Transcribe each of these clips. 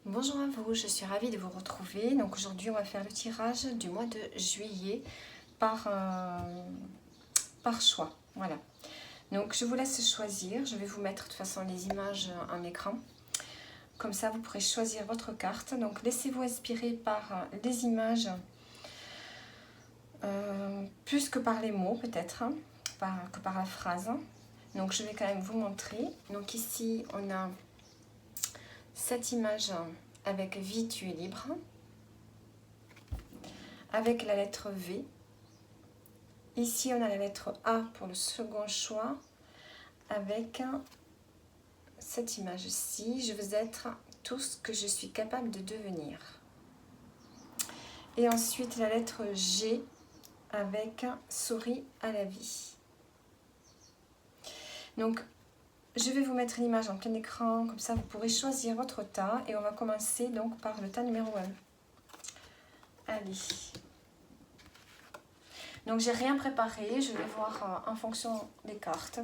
Bonjour à vous, je suis ravie de vous retrouver. Donc aujourd'hui, on va faire le tirage du mois de juillet par, par choix. Voilà. Donc je vous laisse choisir. Je vais vous mettre de toute façon les images en écran. Comme ça, vous pourrez choisir votre carte. Donc laissez-vous inspirer par les images plus que par les mots peut-être, que par la phrase. Donc je vais quand même vous montrer. Donc ici, on a cette image avec vie, tu es libre, avec la lettre V. Ici, on a la lettre A pour le second choix, avec cette image-ci. Je veux être tout ce que je suis capable de devenir. Et ensuite, la lettre G, avec souris à la vie. Donc, je vais vous mettre l'image en plein écran, comme ça vous pourrez choisir votre tas. Et on va commencer donc par le tas numéro 1. Allez. Donc, j'ai rien préparé, je vais voir en fonction des cartes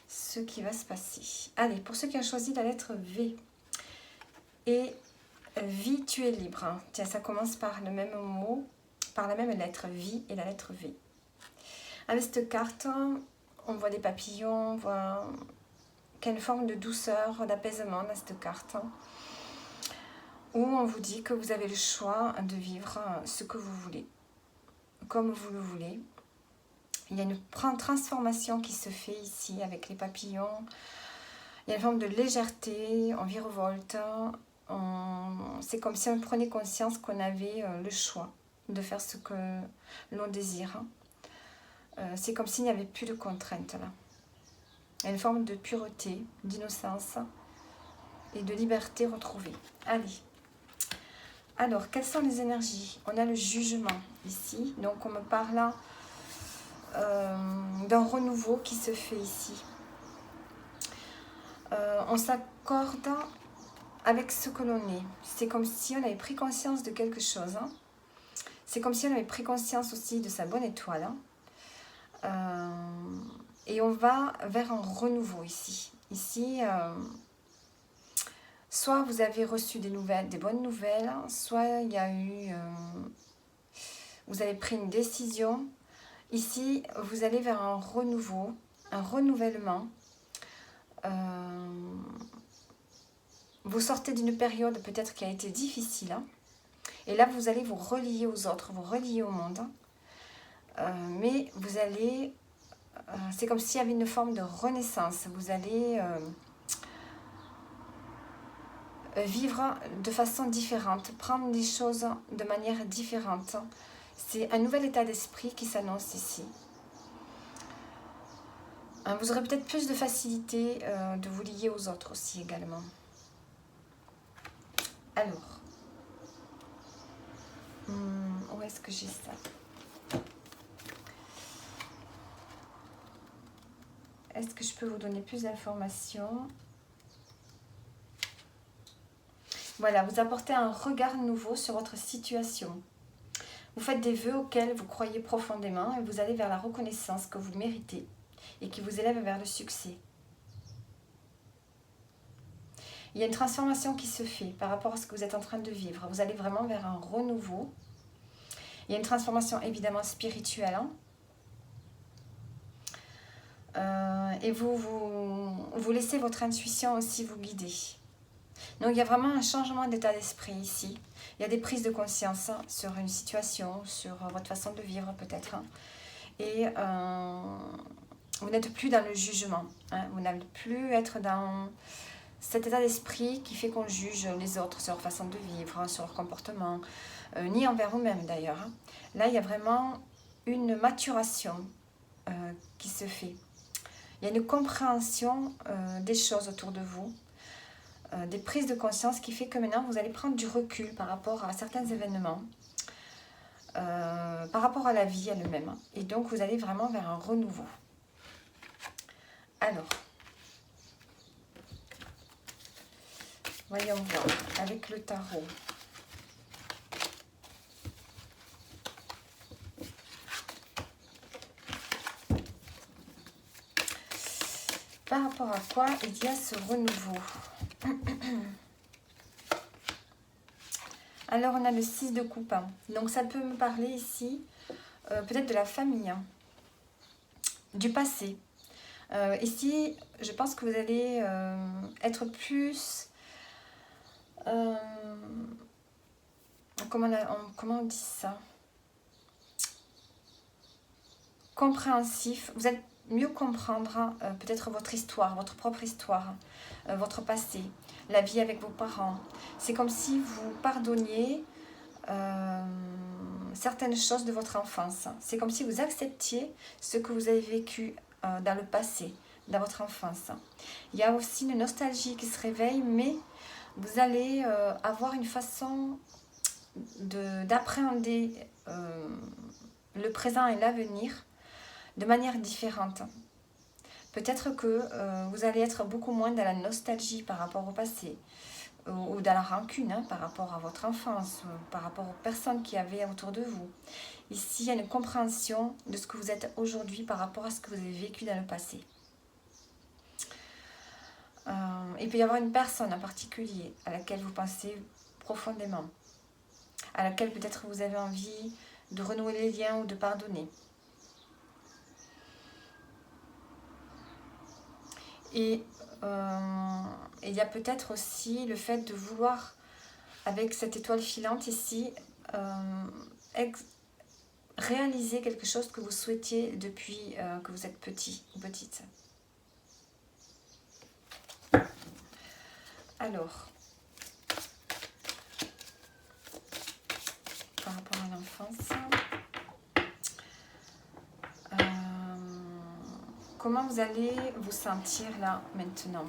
ce qui va se passer. Allez, pour ceux qui ont choisi la lettre V. Et vie, tu es libre. Tiens, ça commence par le même mot, par la même lettre, vie et la lettre V. Avec cette carte, on voit des papillons, on voit qu'il y a une forme de douceur, d'apaisement dans cette carte. Où on vous dit que vous avez le choix de vivre ce que vous voulez, comme vous le voulez. Il y a une transformation qui se fait ici avec les papillons. Il y a une forme de légèreté, on virevolte. C'est comme si on prenait conscience qu'on avait le choix de faire ce que l'on désire. C'est comme s'il n'y avait plus de contraintes là. Il y a une forme de pureté, d'innocence et de liberté retrouvée. Allez. Alors, quelles sont les énergies? On a le jugement ici. Donc, on me parle d'un renouveau qui se fait ici. On s'accorde avec ce que l'on est. C'est comme si on avait pris conscience de quelque chose. C'est comme si on avait pris conscience aussi de sa bonne étoile. Et on va vers un renouveau ici. Ici, soit vous avez reçu des nouvelles, des bonnes nouvelles, soit il y a eu... vous avez pris une décision. Ici, vous allez vers un renouveau, un renouvellement. Vous sortez d'une période peut-être qui a été difficile. Et là, vous allez vous relier aux autres, vous relier au monde. Mais vous allez... c'est comme s'il y avait une forme de renaissance. Vous allez vivre de façon différente, prendre les choses de manière différente. C'est un nouvel état d'esprit qui s'annonce ici. Vous aurez peut-être plus de facilité de vous lier aux autres aussi également. Alors, où est-ce que j'ai ça? Est-ce que je peux vous donner plus d'informations? Voilà, vous apportez un regard nouveau sur votre situation. Vous faites des vœux auxquels vous croyez profondément et vous allez vers la reconnaissance que vous méritez et qui vous élève vers le succès. Il y a une transformation qui se fait par rapport à ce que vous êtes en train de vivre. Vous allez vraiment vers un renouveau. Il y a une transformation évidemment spirituelle. Et vous laissez votre intuition aussi vous guider. Donc il y a vraiment un changement d'état d'esprit ici. Il y a des prises de conscience sur une situation, sur votre façon de vivre peut-être. Et vous n'êtes plus dans le jugement. Vous n'allez plus être dans cet état d'esprit qui fait qu'on juge les autres sur leur façon de vivre, sur leur comportement, ni envers vous-même d'ailleurs. Là, il y a vraiment une maturation qui se fait. Il y a une compréhension des choses autour de vous, des prises de conscience qui fait que maintenant vous allez prendre du recul par rapport à certains événements, par rapport à la vie elle-même. Et donc vous allez vraiment vers un renouveau. Alors, voyons voir avec le tarot. Par rapport à quoi il y a ce renouveau? Alors, on a le 6 de coupe. Donc, ça peut me parler ici, peut-être de la famille, du passé. Ici, je pense que vous allez être plus... comment on dit ça? Compréhensif. Vous allez mieux comprendre peut-être votre histoire, votre propre histoire, votre passé, la vie avec vos parents. C'est comme si vous pardonniez certaines choses de votre enfance. C'est comme si vous acceptiez ce que vous avez vécu dans le passé, dans votre enfance. Il y a aussi une nostalgie qui se réveille, mais vous allez avoir une façon d'appréhender le présent et l'avenir de manière différente. Peut-être que vous allez être beaucoup moins dans la nostalgie par rapport au passé, ou dans la rancune par rapport à votre enfance, par rapport aux personnes qui avaient autour de vous. Ici, il y a une compréhension de ce que vous êtes aujourd'hui par rapport à ce que vous avez vécu dans le passé. Il peut y avoir une personne en particulier à laquelle vous pensez profondément, à laquelle peut-être vous avez envie de renouer les liens ou de pardonner. Et il y a peut-être aussi le fait de vouloir, avec cette étoile filante ici, réaliser quelque chose que vous souhaitiez depuis que vous êtes petit ou petite. Alors, par rapport à l'enfance, comment vous allez vous sentir là maintenant?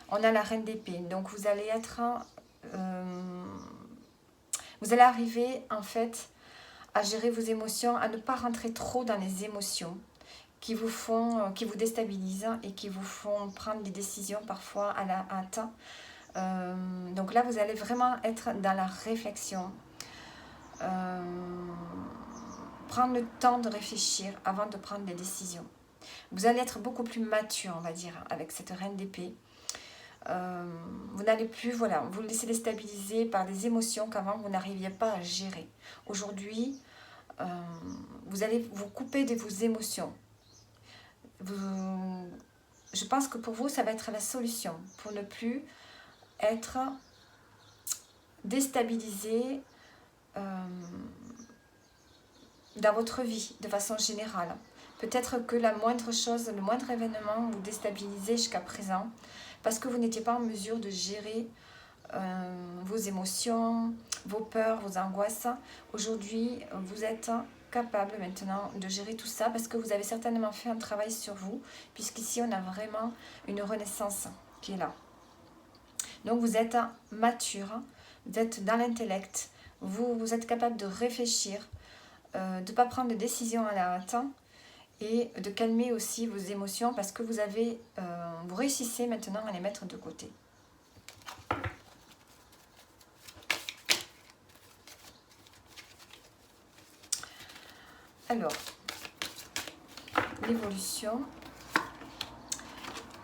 On a la reine d'épée, donc vous allez être... vous allez arriver en fait à gérer vos émotions, à ne pas rentrer trop dans les émotions qui vous déstabilisent et qui vous font prendre des décisions parfois à la hâte. Donc là, vous allez vraiment être dans la réflexion. Prendre le temps de réfléchir avant de prendre des décisions. Vous allez être beaucoup plus mature, on va dire, avec cette reine d'épée. Vous n'allez plus, voilà, vous laisser déstabiliser par des émotions qu'avant vous n'arriviez pas à gérer. Aujourd'hui, vous allez vous couper de vos émotions. Je pense que pour vous, ça va être la solution pour ne plus être déstabilisé dans votre vie de façon générale. Peut-être que la moindre chose, le moindre événement vous déstabilisait jusqu'à présent parce que vous n'étiez pas en mesure de gérer vos émotions, vos peurs, vos angoisses. Aujourd'hui, vous êtes capable maintenant de gérer tout ça parce que vous avez certainement fait un travail sur vous, puisqu'ici on a vraiment une renaissance qui est là. Donc vous êtes mature, vous êtes dans l'intellect, vous êtes capable de réfléchir, de ne pas prendre de décisions à la hâte et de calmer aussi vos émotions parce que vous réussissez maintenant à les mettre de côté. Alors, l'évolution,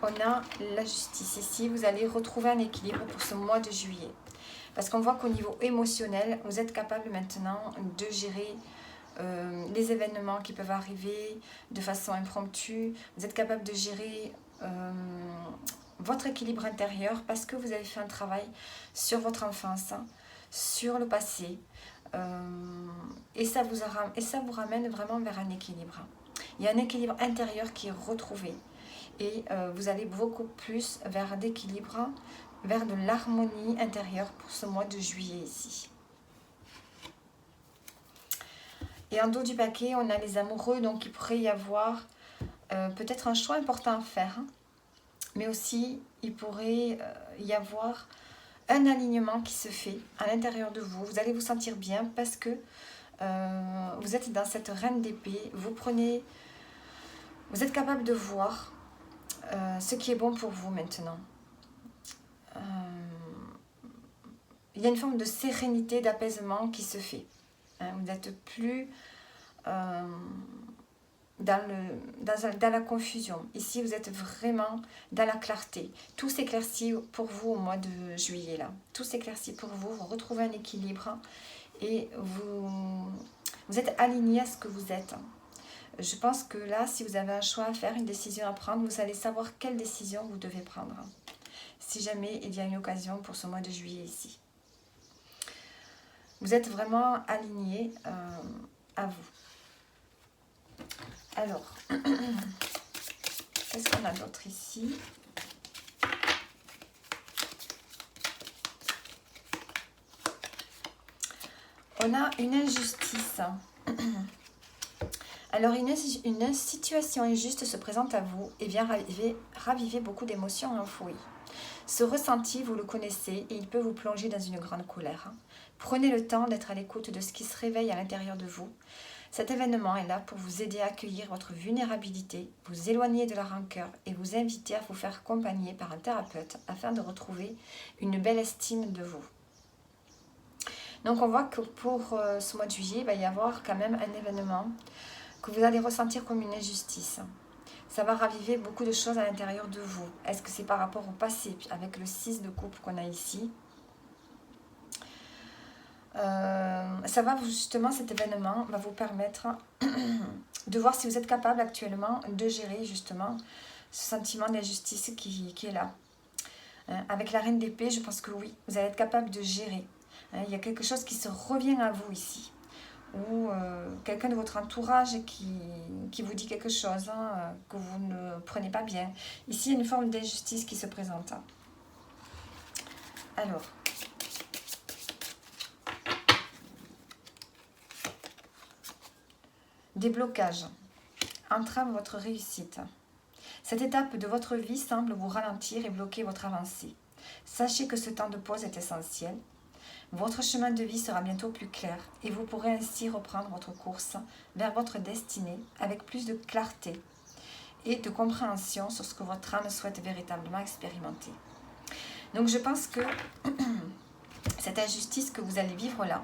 on a la justice. Ici, vous allez retrouver un équilibre pour ce mois de juillet. Parce qu'on voit qu'au niveau émotionnel, vous êtes capable maintenant de gérer les événements qui peuvent arriver de façon impromptue. Vous êtes capable de gérer votre équilibre intérieur parce que vous avez fait un travail sur votre enfance, sur le passé. Et ça vous ramène vraiment vers un équilibre. Il y a un équilibre intérieur qui est retrouvé. Et vous allez beaucoup plus vers l'équilibre, vers de l'harmonie intérieure pour ce mois de juillet ici. Et en dos du paquet, on a les amoureux, donc il pourrait y avoir peut-être un choix important à faire. Mais aussi, il pourrait y avoir un alignement qui se fait à l'intérieur de vous. Vous allez vous sentir bien parce que vous êtes dans cette reine d'épée. Vous êtes capable de voir ce qui est bon pour vous maintenant. Il y a une forme de sérénité, d'apaisement qui se fait. Vous n'êtes plus dans la confusion. Ici, vous êtes vraiment dans la clarté. Tout s'éclaircit pour vous au mois de juillet. Là. Tout s'éclaircit pour vous. Vous retrouvez un équilibre et vous êtes aligné à ce que vous êtes. Je pense que là, si vous avez un choix à faire, une décision à prendre, vous allez savoir quelle décision vous devez prendre. Si jamais il y a une occasion pour ce mois de juillet ici. Vous êtes vraiment aligné à vous. Alors, qu'est-ce qu'on a d'autre ici? On a une injustice. Alors, une situation injuste se présente à vous et vient raviver beaucoup d'émotions enfouies. Ce ressenti, vous le connaissez et il peut vous plonger dans une grande colère. Prenez le temps d'être à l'écoute de ce qui se réveille à l'intérieur de vous. Cet événement est là pour vous aider à accueillir votre vulnérabilité, vous éloigner de la rancœur et vous inviter à vous faire accompagner par un thérapeute afin de retrouver une belle estime de vous. Donc on voit que pour ce mois de juillet, il va y avoir quand même un événement que vous allez ressentir comme une injustice. Ça va raviver beaucoup de choses à l'intérieur de vous. Est-ce que c'est par rapport au passé, avec le 6 de coupe qu'on a ici? Ça va justement, cet événement va vous permettre de voir si vous êtes capable actuellement de gérer justement ce sentiment d'injustice qui est là. Avec la reine d'épée, je pense que oui, vous allez être capable de gérer. Il y a quelque chose qui se revient à vous ici. Ou quelqu'un de votre entourage qui vous dit quelque chose que vous ne prenez pas bien. Ici, il y a une forme d'injustice qui se présente. Alors, des blocages entravent votre réussite. Cette étape de votre vie semble vous ralentir et bloquer votre avancée. Sachez que ce temps de pause est essentiel. Votre chemin de vie sera bientôt plus clair et vous pourrez ainsi reprendre votre course vers votre destinée avec plus de clarté et de compréhension sur ce que votre âme souhaite véritablement expérimenter. Donc je pense que cette injustice que vous allez vivre là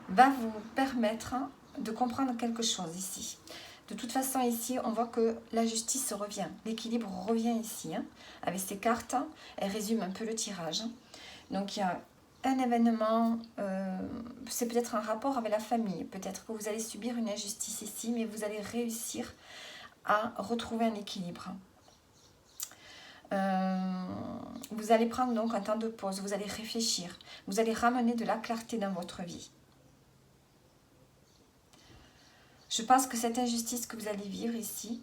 va vous permettre de comprendre quelque chose ici. De toute façon, ici, on voit que la justice revient. L'équilibre revient ici. Avec ces cartes, elles résument un peu le tirage. Donc, il y a un événement, c'est peut-être un rapport avec la famille. Peut-être que vous allez subir une injustice ici, mais vous allez réussir à retrouver un équilibre. Vous allez prendre donc un temps de pause, vous allez réfléchir. Vous allez ramener de la clarté dans votre vie. Je pense que cette injustice que vous allez vivre ici,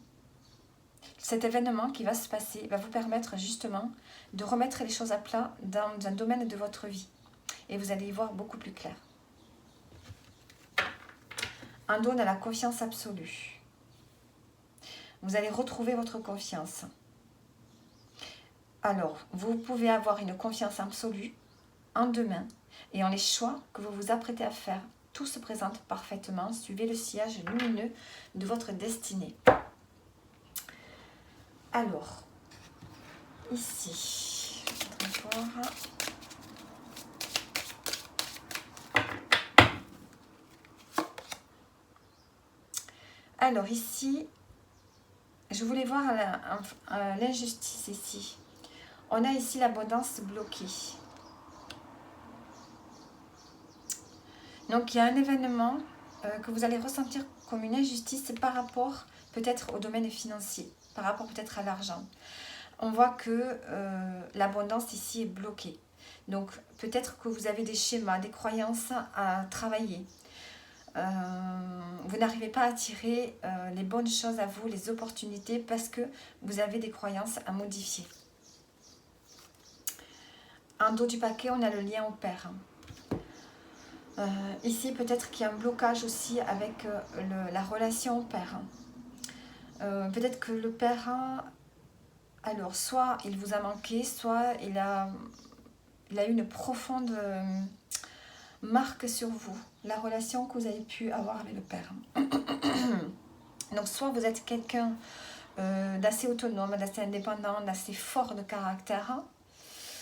cet événement qui va se passer, va vous permettre justement de remettre les choses à plat dans un domaine de votre vie. Et vous allez y voir beaucoup plus clair. Un don à la confiance absolue. Vous allez retrouver votre confiance. Alors, vous pouvez avoir une confiance absolue en demain et en les choix que vous vous apprêtez à faire. Tout se présente parfaitement. Suivez le sillage lumineux de votre destinée. Alors, ici, on va voir. Alors ici, je voulais voir l'injustice ici. On a ici l'abondance bloquée. Donc il y a un événement que vous allez ressentir comme une injustice par rapport peut-être au domaine financier, par rapport peut-être à l'argent. On voit que l'abondance ici est bloquée. Donc peut-être que vous avez des schémas, des croyances à travailler. Vous n'arrivez pas à attirer les bonnes choses à vous, les opportunités, parce que vous avez des croyances à modifier. En dos du paquet, on a le lien au père. Ici, peut-être qu'il y a un blocage aussi avec la relation au père. Peut-être que le père, alors, soit il vous a manqué, soit il a eu une profonde marque sur vous, la relation que vous avez pu avoir avec le père. Donc, soit vous êtes quelqu'un d'assez autonome, d'assez indépendant, d'assez fort de caractère,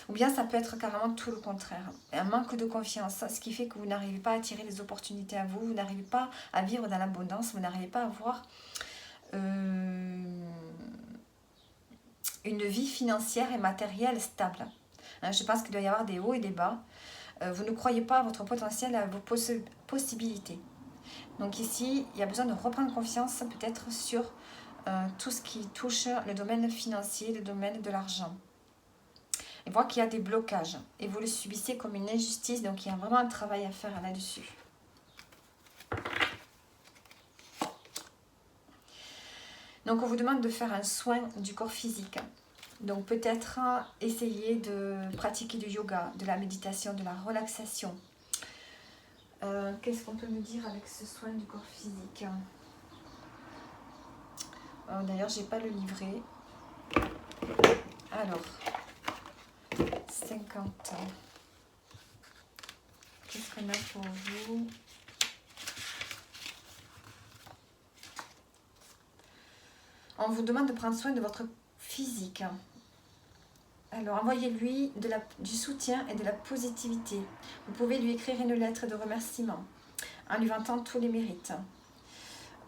ou bien ça peut être carrément tout le contraire. Un manque de confiance, ce qui fait que vous n'arrivez pas à attirer les opportunités à vous, vous n'arrivez pas à vivre dans l'abondance, vous n'arrivez pas à voir une vie financière et matérielle stable. Hein, je pense qu'il doit y avoir des hauts et des bas. Vous ne croyez pas à votre potentiel et à vos possibilités. Donc ici, il y a besoin de reprendre confiance peut-être sur tout ce qui touche le domaine financier, le domaine de l'argent. Et voir qu'il y a des blocages et vous le subissez comme une injustice, donc il y a vraiment un travail à faire là-dessus. Donc on vous demande de faire un soin du corps physique. Donc peut-être essayer de pratiquer du yoga, de la méditation, de la relaxation. Qu'est-ce qu'on peut me dire avec ce soin du corps physique? D'ailleurs, j'ai pas le livret. Alors, 50. Qu'est-ce qu'on a pour vous? On vous demande de prendre soin de votre physique. Alors, envoyez-lui du soutien et de la positivité. Vous pouvez lui écrire une lettre de remerciement en lui vantant tous les mérites.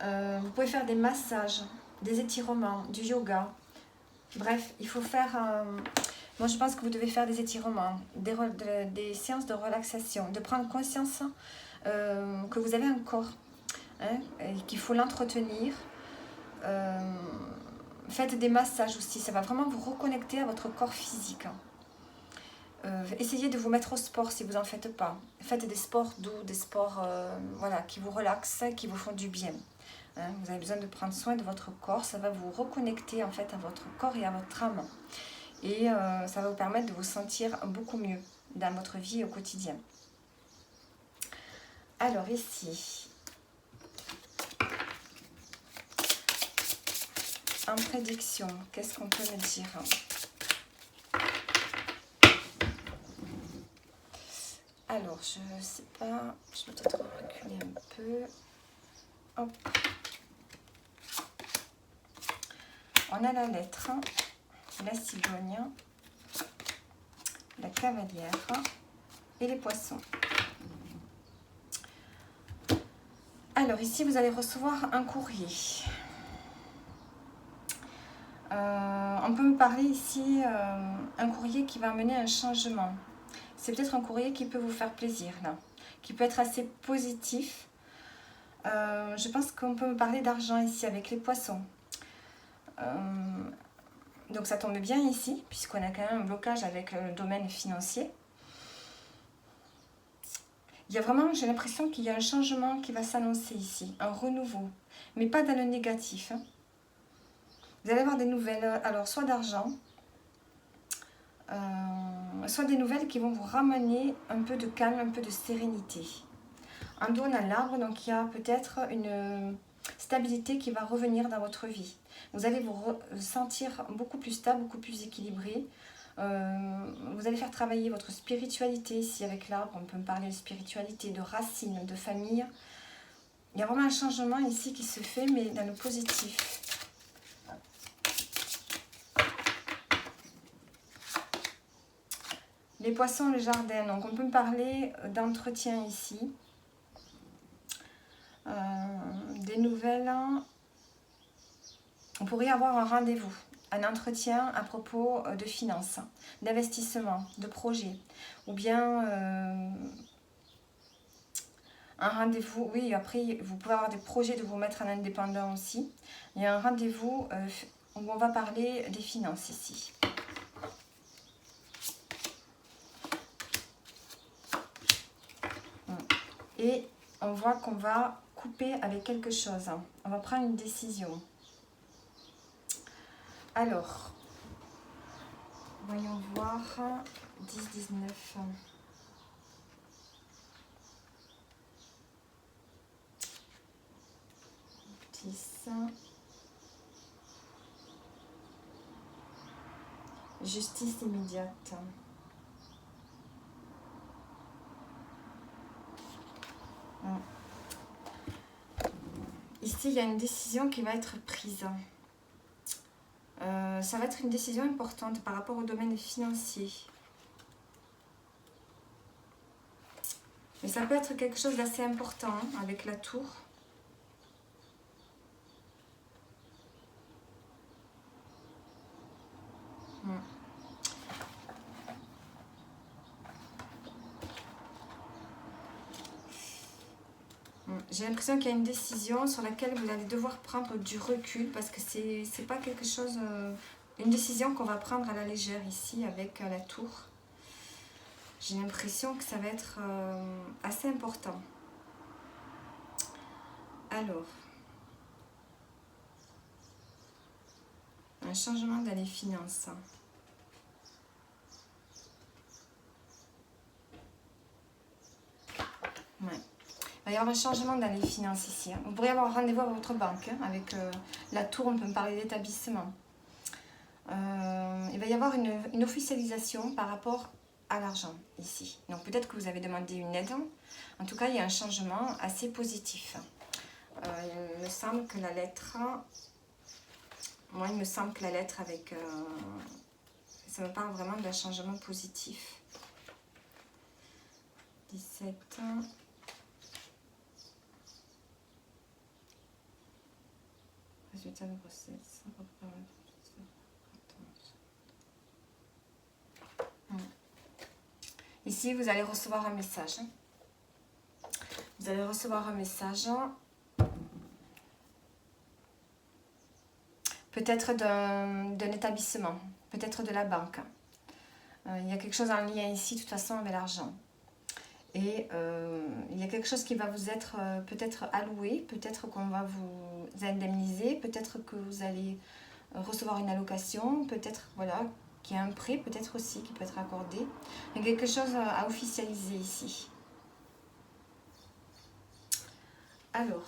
Vous pouvez faire des massages, des étirements, du yoga. Bref, il faut faire... moi, je pense que vous devez faire des étirements, des séances de relaxation, de prendre conscience que vous avez un corps, hein, et qu'il faut l'entretenir. Faites des massages aussi, ça va vraiment vous reconnecter à votre corps physique. Essayez de vous mettre au sport si vous n'en faites pas. Faites des sports doux, des sports voilà, qui vous relaxent, qui vous font du bien. Hein, vous avez besoin de prendre soin de votre corps, ça va vous reconnecter en fait à votre corps et à votre âme. Et ça va vous permettre de vous sentir beaucoup mieux dans votre vie au quotidien. Alors ici, en prédiction, qu'est-ce qu'on peut me dire? Alors, je ne sais pas, je vais peut-être reculer un peu. Hop. On a la lettre, la cigogne, la cavalière et les poissons. Alors ici, vous allez recevoir un courrier. On peut me parler ici un courrier qui va amener un changement. C'est peut-être un courrier qui peut vous faire plaisir, là, qui peut être assez positif. Je pense qu'on peut me parler d'argent ici avec les poissons. Donc ça tombe bien ici, puisqu'on a quand même un blocage avec le domaine financier. Il y a vraiment, j'ai l'impression qu'il y a un changement qui va s'annoncer ici, un renouveau, mais pas dans le négatif. Hein. Vous allez avoir des nouvelles, alors soit d'argent, soit des nouvelles qui vont vous ramener un peu de calme, un peu de sérénité. En dos, on a l'arbre, donc il y a peut-être une stabilité qui va revenir dans votre vie. Vous allez vous sentir beaucoup plus stable, beaucoup plus équilibré. Vous allez faire travailler votre spiritualité ici avec l'arbre. On peut me parler de spiritualité, de racines, de famille. Il y a vraiment un changement ici qui se fait, mais dans le positif. Les poissons, le jardin. Donc on peut me parler d'entretien ici. Des nouvelles. On pourrait avoir un rendez-vous, un entretien à propos de finances, d'investissement, de projets, ou bien un rendez-vous. Oui, après vous pouvez avoir des projets de vous mettre en indépendant aussi. Il y a un rendez-vous où on va parler des finances ici. Et on voit qu'on va couper avec quelque chose. On va prendre une décision. Alors, voyons voir. 10, 19. Justice immédiate. Ici, il y a une décision qui va être prise. Ça va être une décision importante par rapport au domaine financier. Mais ça peut être quelque chose d'assez important avec la tour. J'ai l'impression qu'il y a une décision sur laquelle vous allez devoir prendre du recul parce que c'est pas quelque chose... une décision qu'on va prendre à la légère ici avec la tour. J'ai l'impression que ça va être assez important. Alors, un changement dans les finances. Ouais. Il va y avoir un changement dans les finances ici. Vous pourriez avoir rendez-vous à votre banque. Avec la tour, on peut me parler d'établissement. Il va y avoir une officialisation par rapport à l'argent ici. Donc peut-être que vous avez demandé une aide. En tout cas, il y a un changement assez positif. Il me semble que la lettre... Moi, il me semble que la lettre avec... ça me parle vraiment d'un changement positif. 17... Résultat de grossesse. Ici, vous allez recevoir un message. Vous allez recevoir un message. Peut-être d'un établissement. Peut-être de la banque. Il y a quelque chose en lien ici, de toute façon, avec l'argent. Et il y a quelque chose qui va vous être peut-être alloué, peut-être qu'on va vous indemniser, peut-être que vous allez recevoir une allocation, peut-être voilà, qu'il y a un prêt, peut-être aussi qui peut être accordé. Il y a quelque chose à officialiser ici. Alors,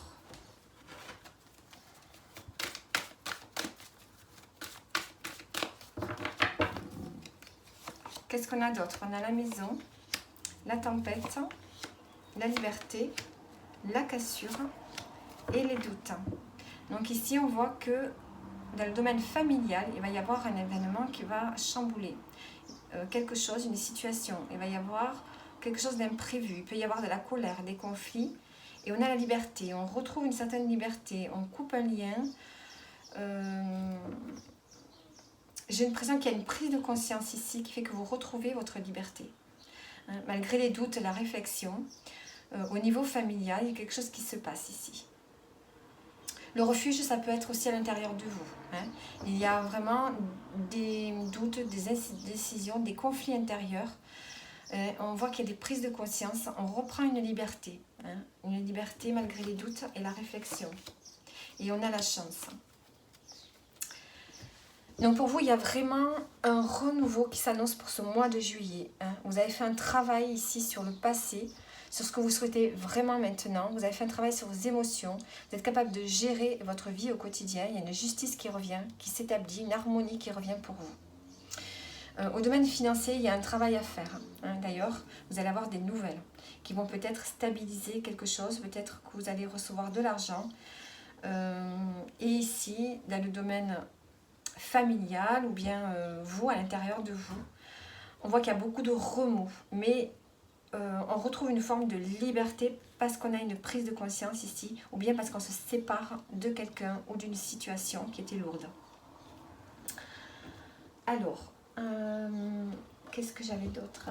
qu'est-ce qu'on a d'autre? On a la maison, la tempête, la liberté, la cassure et les doutes. Donc ici, on voit que dans le domaine familial, il va y avoir un événement qui va chambouler quelque chose, une situation. Il va y avoir quelque chose d'imprévu. Il peut y avoir de la colère, des conflits. Et on a la liberté. On retrouve une certaine liberté. On coupe un lien. J'ai l'impression qu'il y a une prise de conscience ici qui fait que vous retrouvez votre liberté. Malgré les doutes, la réflexion, au niveau familial, il y a quelque chose qui se passe ici. Le refuge, ça peut être aussi à l'intérieur de vous. Il y a vraiment des doutes, des indécisions, des conflits intérieurs. On voit qu'il y a des prises de conscience. On reprend une liberté. Une liberté malgré les doutes et la réflexion. Et on a la chance. Donc pour vous, il y a vraiment un renouveau qui s'annonce pour ce mois de juillet. Vous avez fait un travail ici sur le passé, sur ce que vous souhaitez vraiment maintenant. Vous avez fait un travail sur vos émotions. Vous êtes capable de gérer votre vie au quotidien. Il y a une justice qui revient, qui s'établit, une harmonie qui revient pour vous. Au domaine financier, il y a un travail à faire. D'ailleurs, vous allez avoir des nouvelles qui vont peut-être stabiliser quelque chose. Peut-être que vous allez recevoir de l'argent. Et ici, dans le domaine familial ou bien vous, à l'intérieur de vous, on voit qu'il y a beaucoup de remous. Mais on retrouve une forme de liberté parce qu'on a une prise de conscience ici, ou bien parce qu'on se sépare de quelqu'un ou d'une situation qui était lourde. Alors, qu'est-ce que j'avais d'autre?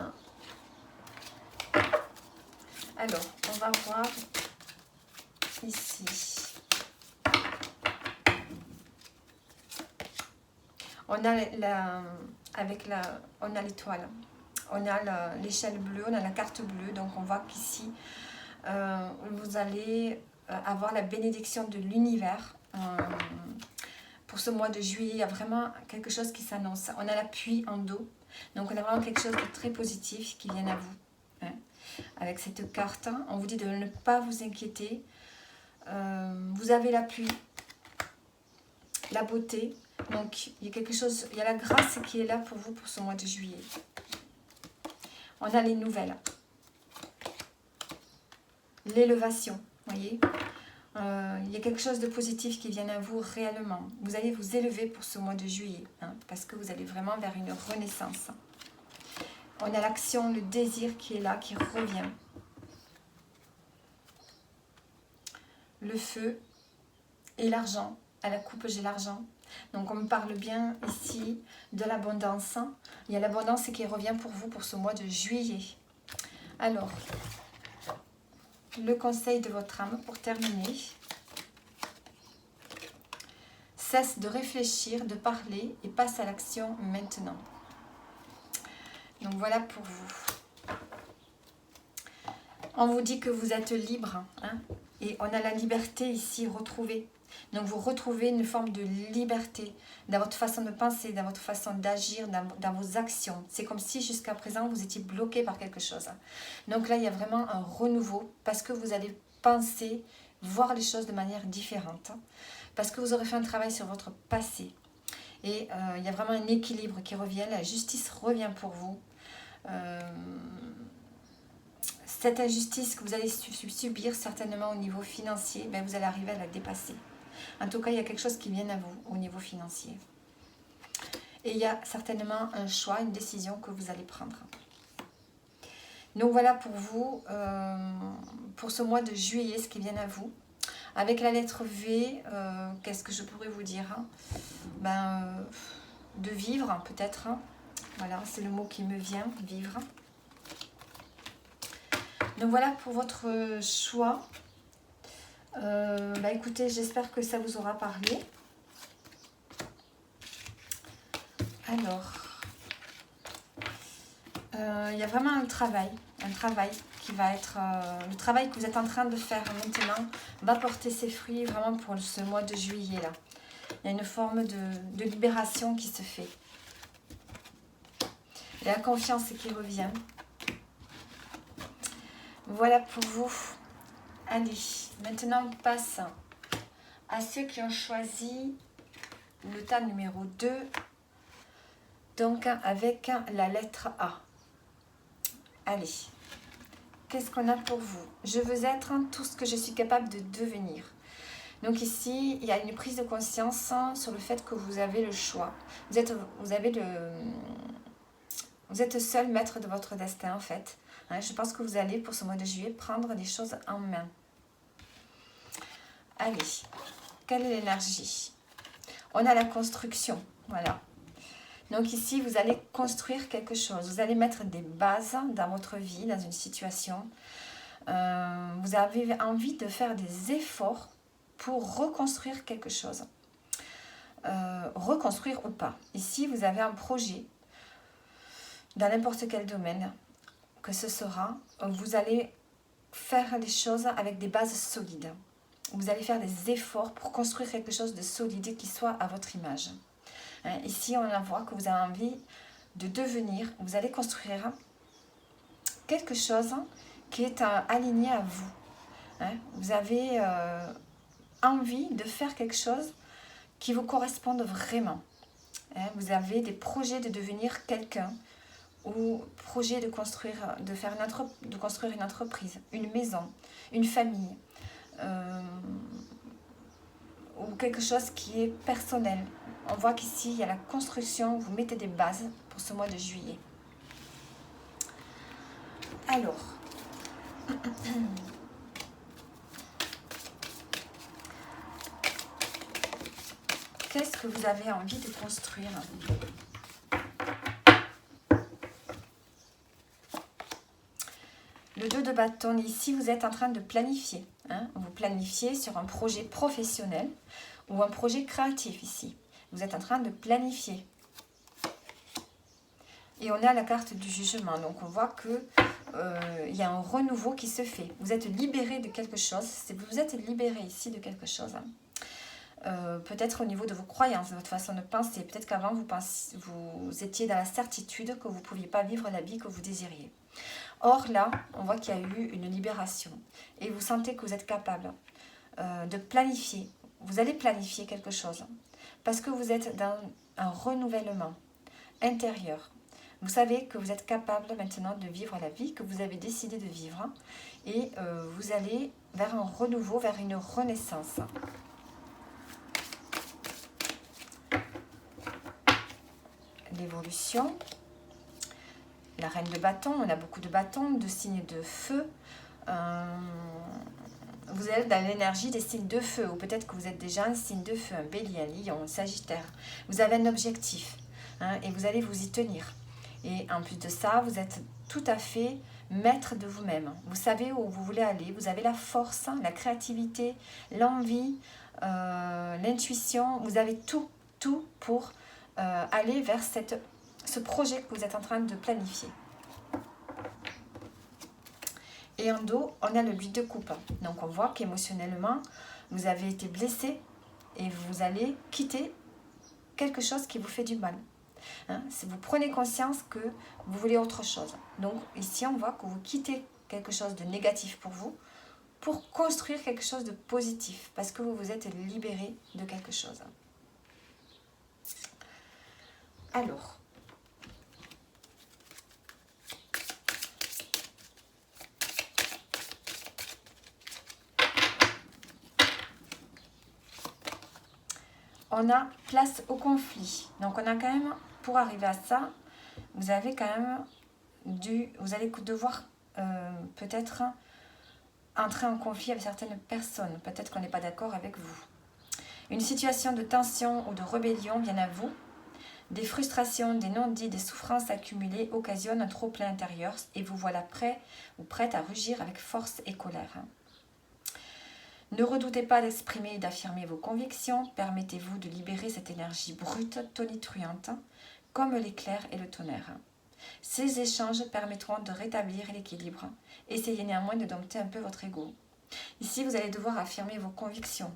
Alors, on va voir ici. On a on a l'étoile. On a l'échelle bleue, on a la carte bleue. Donc on voit qu'ici, vous allez avoir la bénédiction de l'univers. Pour ce mois de juillet, il y a vraiment quelque chose qui s'annonce. On a l'appui en dos. Donc on a vraiment quelque chose de très positif qui vient à vous. Avec cette carte, on vous dit de ne pas vous inquiéter. Vous avez l'appui, la beauté. Donc il y a quelque chose, il y a la grâce qui est là pour vous pour ce mois de juillet. On a les nouvelles. L'élévation, voyez. Il y a quelque chose de positif qui vient à vous réellement. Vous allez vous élever pour ce mois de juillet, parce que vous allez vraiment vers une renaissance. On a l'action, le désir qui est là, qui revient. Le feu et l'argent. À la coupe, j'ai l'argent. Donc on me parle bien ici de l'abondance. Il y a l'abondance qui revient pour vous pour ce mois de juillet. Alors, le conseil de votre âme pour terminer. Cesse de réfléchir, de parler et passe à l'action maintenant. Donc voilà pour vous. On vous dit que vous êtes libre, hein, et on a la liberté ici retrouvée. Donc vous retrouvez une forme de liberté dans votre façon de penser, dans votre façon d'agir, dans vos actions. C'est comme si jusqu'à présent vous étiez bloqué par quelque chose. Donc là il y a vraiment un renouveau parce que vous allez penser, voir les choses de manière différente. Parce que vous aurez fait un travail sur votre passé. Et il y a vraiment un équilibre qui revient. La justice revient pour vous. Cette injustice que vous allez subir certainement au niveau financier, ben vous allez arriver à la dépasser. En tout cas, il y a quelque chose qui vient à vous au niveau financier. Et il y a certainement un choix, une décision que vous allez prendre. Donc voilà pour vous, pour ce mois de juillet, ce qui vient à vous. Avec la lettre V, qu'est-ce que je pourrais vous dire, hein? De vivre peut-être. Voilà, c'est le mot qui me vient, vivre. Donc voilà pour votre choix. Écoutez, j'espère que ça vous aura parlé. Alors, il y a vraiment un travail qui va être... le travail que vous êtes en train de faire maintenant va porter ses fruits vraiment pour ce mois de juillet là. Il y a une forme de libération qui se fait. Il y a la confiance qui revient. Voilà pour vous. Allez, maintenant on passe à ceux qui ont choisi le tas numéro 2. Donc avec la lettre A. Allez, qu'est-ce qu'on a pour vous? Je veux être tout ce que je suis capable de devenir. Donc ici, il y a une prise de conscience sur le fait que vous avez le choix. Vous êtes seul maître de votre destin en fait. Je pense que vous allez pour ce mois de juillet prendre des choses en main. Allez, quelle est l'énergie? On a la construction, voilà. Donc ici, vous allez construire quelque chose. Vous allez mettre des bases dans votre vie, dans une situation. Vous avez envie de faire des efforts pour reconstruire quelque chose. Reconstruire ou pas. Ici, vous avez un projet dans n'importe quel domaine que ce sera. Vous allez faire des choses avec des bases solides. Vous allez faire des efforts pour construire quelque chose de solide qui soit à votre image. Ici, on voit que vous avez envie de devenir, vous allez construire quelque chose qui est aligné à vous. Vous avez envie de faire quelque chose qui vous corresponde vraiment. Vous avez des projets de devenir quelqu'un ou projet de construire une entreprise, une maison, une famille ou quelque chose qui est personnel. On voit qu'ici, il y a la construction, vous mettez des bases pour ce mois de juillet. Alors, qu'est-ce que vous avez envie de construire ? Le 2 de bâton, ici, vous êtes en train de planifier. Vous planifiez sur un projet professionnel ou un projet créatif ici. Vous êtes en train de planifier. Et on a la carte du jugement. Donc, on voit qu'il y a un renouveau qui se fait. Vous êtes libéré de quelque chose. Vous êtes libéré ici de quelque chose. Peut-être au niveau de vos croyances, de votre façon de penser. Peut-être qu'avant, vous étiez dans la certitude que vous ne pouviez pas vivre la vie que vous désiriez. Or là, on voit qu'il y a eu une libération. Et vous sentez que vous êtes capable de planifier. Vous allez planifier quelque chose. Parce que vous êtes dans un renouvellement intérieur. Vous savez que vous êtes capable maintenant de vivre la vie que vous avez décidé de vivre. Et vous allez vers un renouveau, vers une renaissance. L'évolution. La reine de bâton, on a beaucoup de bâtons, de signes de feu. Vous êtes dans l'énergie des signes de feu, ou peut-être que vous êtes déjà un signe de feu, un bélier, un lion, un sagittaire. Vous avez un objectif et vous allez vous y tenir. Et en plus de ça, vous êtes tout à fait maître de vous-même. Vous savez où vous voulez aller, vous avez la force, la créativité, l'envie, l'intuition, vous avez tout pour aller vers ce projet que vous êtes en train de planifier. Et en dos, on a le 8 de coupe. Donc on voit qu'émotionnellement, vous avez été blessé et vous allez quitter quelque chose qui vous fait du mal. Hein, si vous prenez conscience que vous voulez autre chose. Donc ici, on voit que vous quittez quelque chose de négatif pour vous pour construire quelque chose de positif parce que vous vous êtes libéré de quelque chose. Alors, on a place au conflit. Donc on a quand même, pour arriver à ça, vous avez quand même vous allez devoir peut-être entrer en conflit avec certaines personnes. Peut-être qu'on n'est pas d'accord avec vous. Une situation de tension ou de rébellion vient à vous. Des frustrations, des non-dits, des souffrances accumulées occasionnent un trop-plein intérieur et vous voilà prêt ou prête à rugir avec force et colère. Ne redoutez pas d'exprimer et d'affirmer vos convictions. Permettez-vous de libérer cette énergie brute, tonitruante, comme l'éclair et le tonnerre. Ces échanges permettront de rétablir l'équilibre. Essayez néanmoins de dompter un peu votre ego. Ici, vous allez devoir affirmer vos convictions.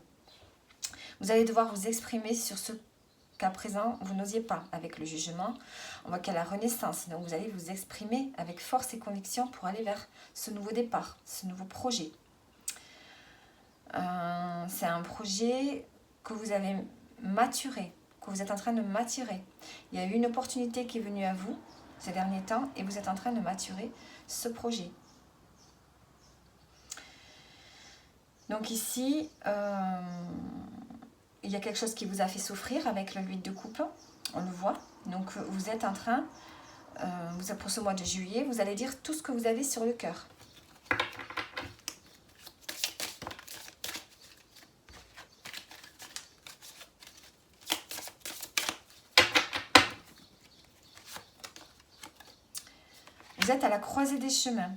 Vous allez devoir vous exprimer sur ce qu'à présent, vous n'osiez pas avec le jugement. On voit qu'il y a la renaissance. Donc, vous allez vous exprimer avec force et conviction pour aller vers ce nouveau départ, ce nouveau projet. C'est un projet que vous avez maturé, que vous êtes en train de maturer. Il y a eu une opportunité qui est venue à vous ces derniers temps et vous êtes en train de maturer ce projet. Donc ici, il y a quelque chose qui vous a fait souffrir avec le 8 de coupe, on le voit. Donc vous êtes en train, pour ce mois de juillet, vous allez dire tout ce que vous avez sur le cœur. Vous êtes à la croisée des chemins.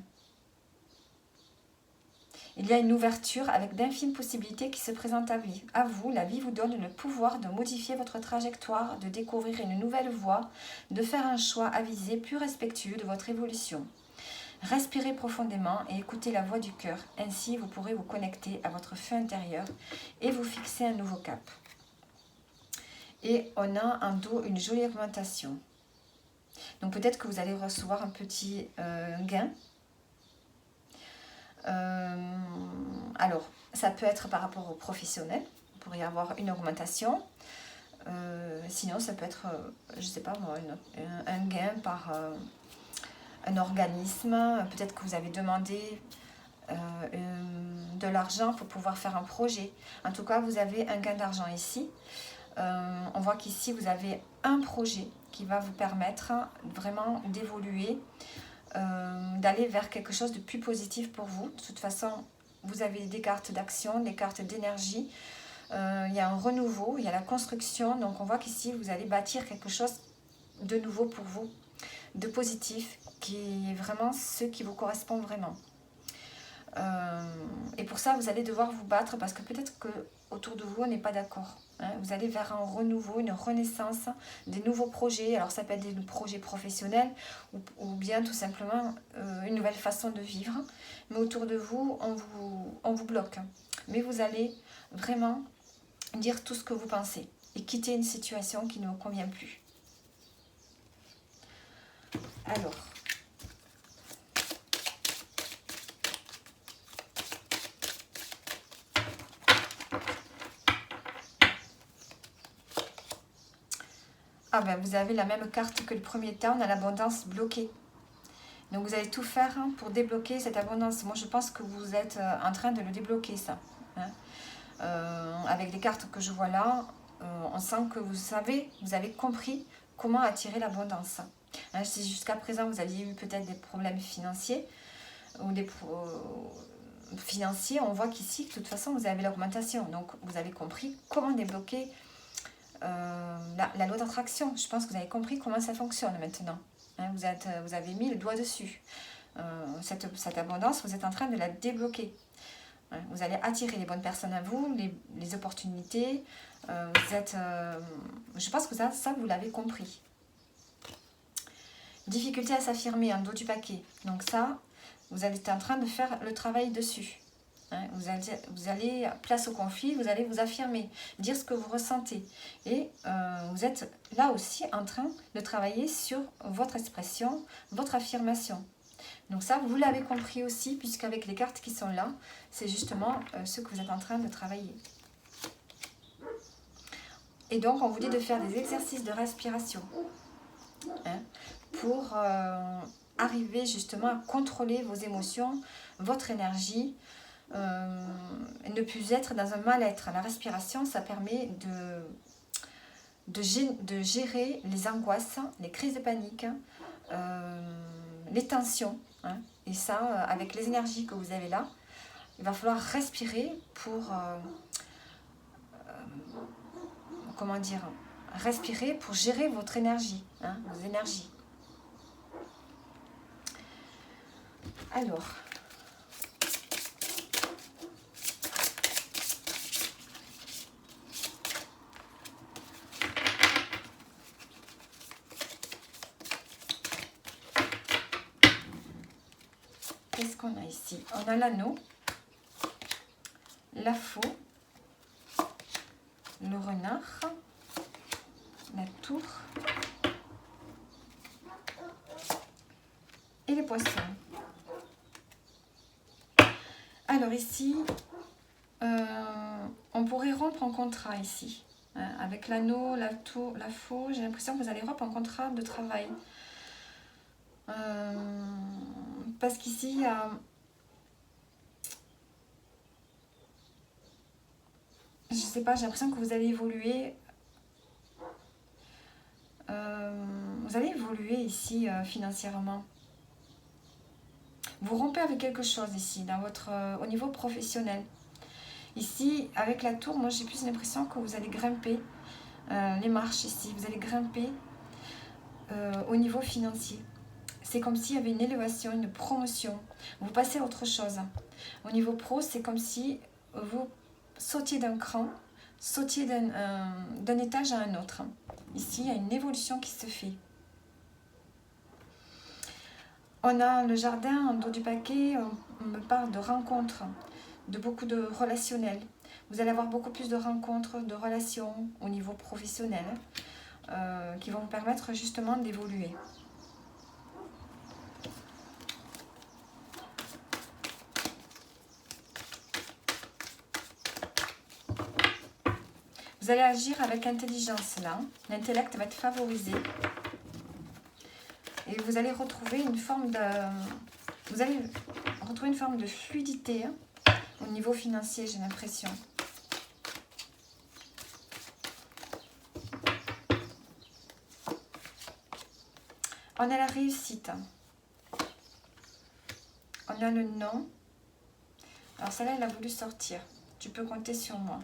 Il y a une ouverture avec d'infimes possibilités qui se présentent à vous. La vie vous donne le pouvoir de modifier votre trajectoire, de découvrir une nouvelle voie, de faire un choix avisé, plus respectueux de votre évolution. Respirez profondément et écoutez la voix du cœur. Ainsi, vous pourrez vous connecter à votre feu intérieur et vous fixer un nouveau cap. Et on a en dos une jolie augmentation. Donc peut-être que vous allez recevoir un petit gain. Alors, ça peut être par rapport au professionnel. Vous pourriez avoir une augmentation. Sinon, ça peut être, je ne sais pas moi, un gain par un organisme. Peut-être que vous avez demandé de l'argent pour pouvoir faire un projet. En tout cas, vous avez un gain d'argent ici. On voit qu'ici, vous avez un projet qui va vous permettre vraiment d'évoluer, d'aller vers quelque chose de plus positif pour vous. De toute façon, vous avez des cartes d'action, des cartes d'énergie. Il y a un renouveau, il y a la construction. Donc, on voit qu'ici, vous allez bâtir quelque chose de nouveau pour vous, de positif, qui est vraiment ce qui vous correspond vraiment. Et pour ça, vous allez devoir vous battre parce que peut-être que autour de vous, on n'est pas d'accord. Hein. Vous allez vers un renouveau, une renaissance, des nouveaux projets. Alors, ça peut être des projets professionnels ou bien tout simplement une nouvelle façon de vivre. Mais autour de vous, on vous bloque. Mais vous allez vraiment dire tout ce que vous pensez et quitter une situation qui ne vous convient plus. Alors, ah ben, vous avez la même carte que le premier temps, on a l'abondance bloquée. Donc vous allez tout faire pour débloquer cette abondance. Moi je pense que vous êtes en train de le débloquer ça. Hein. Avec les cartes que je vois là, on sent que vous savez, vous avez compris comment attirer l'abondance. Hein, si jusqu'à présent vous aviez eu peut-être des problèmes financiers, ou financiers, on voit qu'ici de toute façon vous avez l'augmentation. Donc vous avez compris comment débloquer la loi d'attraction. Je pense que vous avez compris comment ça fonctionne maintenant. Hein, vous avez mis le doigt dessus. cette abondance, vous êtes en train de la débloquer. Vous allez attirer les bonnes personnes à vous, les opportunités. Je pense que ça vous l'avez compris. Difficulté à s'affirmer en dos du paquet. Donc ça, vous êtes en train de faire le travail dessus. Vous allez, place au conflit, vous allez vous affirmer, dire ce que vous ressentez. Et vous êtes là aussi en train de travailler sur votre expression, votre affirmation. Donc ça, vous l'avez compris aussi, puisqu'avec les cartes qui sont là, c'est justement ce que vous êtes en train de travailler. Et donc, on vous dit de faire des exercices de respiration pour arriver justement à contrôler vos émotions, votre énergie, ne plus être dans un mal-être. La respiration, ça permet de gérer les angoisses, les crises de panique, les tensions. Et ça, avec les énergies que vous avez là, il va falloir respirer pour... comment dire, respirer pour gérer votre énergie, vos énergies. Alors, qu'est-ce qu'on a ici? On a l'anneau, la faux, le renard, la tour et les poissons. Alors ici, on pourrait rompre un contrat ici. Avec l'anneau, la tour, la faux, j'ai l'impression que vous allez rompre un contrat de travail. Parce qu'ici, je sais pas, j'ai l'impression que vous allez évoluer. Vous allez évoluer ici financièrement. Vous rompez avec quelque chose ici, au niveau professionnel. Ici, avec la tour, moi j'ai plus l'impression que vous allez grimper les marches ici. Vous allez grimper au niveau financier. C'est comme s'il y avait une élévation, une promotion. Vous passez à autre chose. Au niveau pro, c'est comme si vous sautiez d'un cran, sautiez d'un étage à un autre. Ici, il y a une évolution qui se fait. On a le jardin en dos du paquet, on me parle de rencontres, de beaucoup de relationnels. Vous allez avoir beaucoup plus de rencontres, de relations au niveau professionnel qui vont vous permettre justement d'évoluer. Vous allez agir avec intelligence là. L'intellect va être favorisé. Et vous allez retrouver une forme de fluidité au niveau financier, j'ai l'impression. On a la réussite. On a le non. Alors celle-là, elle a voulu sortir. Tu peux compter sur moi.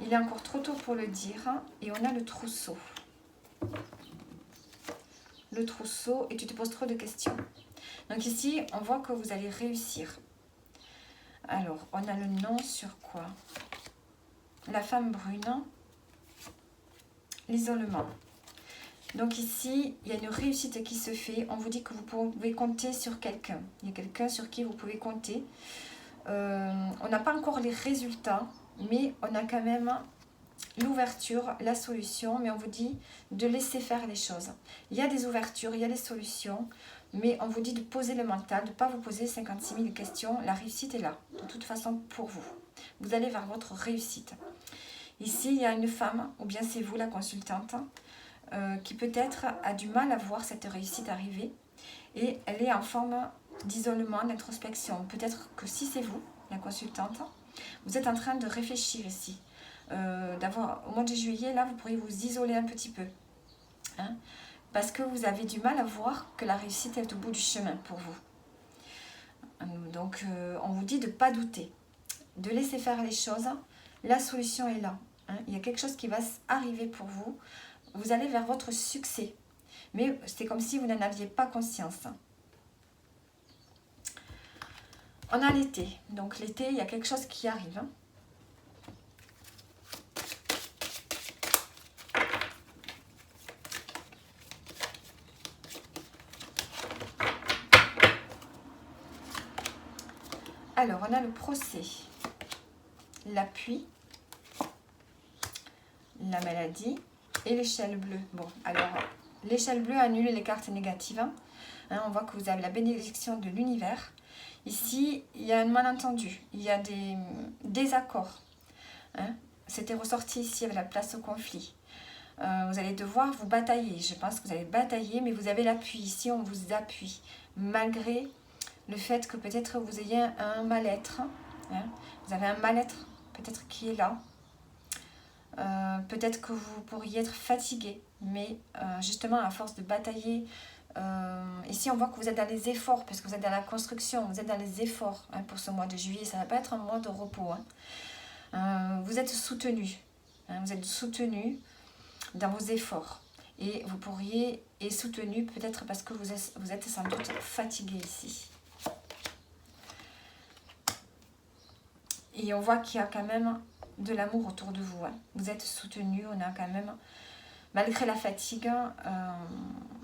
Il est encore trop tôt pour le dire. Et on a le trousseau. Le trousseau et tu te poses trop de questions. Donc ici, on voit que vous allez réussir. Alors, on a le non sur quoi? La femme brune. L'isolement. Donc ici, il y a une réussite qui se fait. On vous dit que vous pouvez compter sur quelqu'un. Il y a quelqu'un sur qui vous pouvez compter. On n'a pas encore les résultats, mais on a quand même l'ouverture, la solution. Mais on vous dit de laisser faire les choses. Il y a des ouvertures, il y a des solutions. Mais on vous dit de poser le mental, de ne pas vous poser 56 000 questions. La réussite est là, de toute façon, pour vous. Vous allez vers votre réussite. Ici, il y a une femme, ou bien c'est vous la consultante, qui peut-être a du mal à voir cette réussite arriver. Et elle est en forme d'isolement, d'introspection. Peut-être que si c'est vous, la consultante, vous êtes en train de réfléchir ici. Au mois de juillet, là, vous pourriez vous isoler un petit peu. Parce que vous avez du mal à voir que la réussite est au bout du chemin pour vous. Donc, on vous dit de ne pas douter, de laisser faire les choses. La solution est là. Il y a quelque chose qui va arriver pour vous. Vous allez vers votre succès. Mais c'est comme si vous n'en aviez pas conscience. On a l'été. Donc l'été, il y a quelque chose qui arrive. Alors, on a le procès, l'appui, la maladie et l'échelle bleue. Bon, alors, l'échelle bleue annule les cartes négatives. Hein, on voit que vous avez la bénédiction de l'univers. Ici, il y a un malentendu, il y a des désaccords. Hein. C'était ressorti ici avec la place au conflit. Vous allez devoir vous batailler. Je pense que vous allez batailler, mais vous avez l'appui. Ici, on vous appuie. Malgré le fait que peut-être vous ayez un mal-être. Hein. Vous avez un mal-être peut-être qui est là. Peut-être que vous pourriez être fatigué. Mais justement, à force de batailler, ici on voit que vous êtes dans les efforts, parce que vous êtes dans la construction, vous êtes dans les efforts hein, pour ce mois de juillet. Ça ne va pas être un mois de repos. Hein. Vous êtes soutenu. Hein, vous êtes soutenu dans vos efforts. Et vous pourriez être soutenu peut-être parce que vous êtes sans doute fatigué ici. Et on voit qu'il y a quand même de l'amour autour de vous. Hein. Vous êtes soutenu, on a quand même, malgré la fatigue,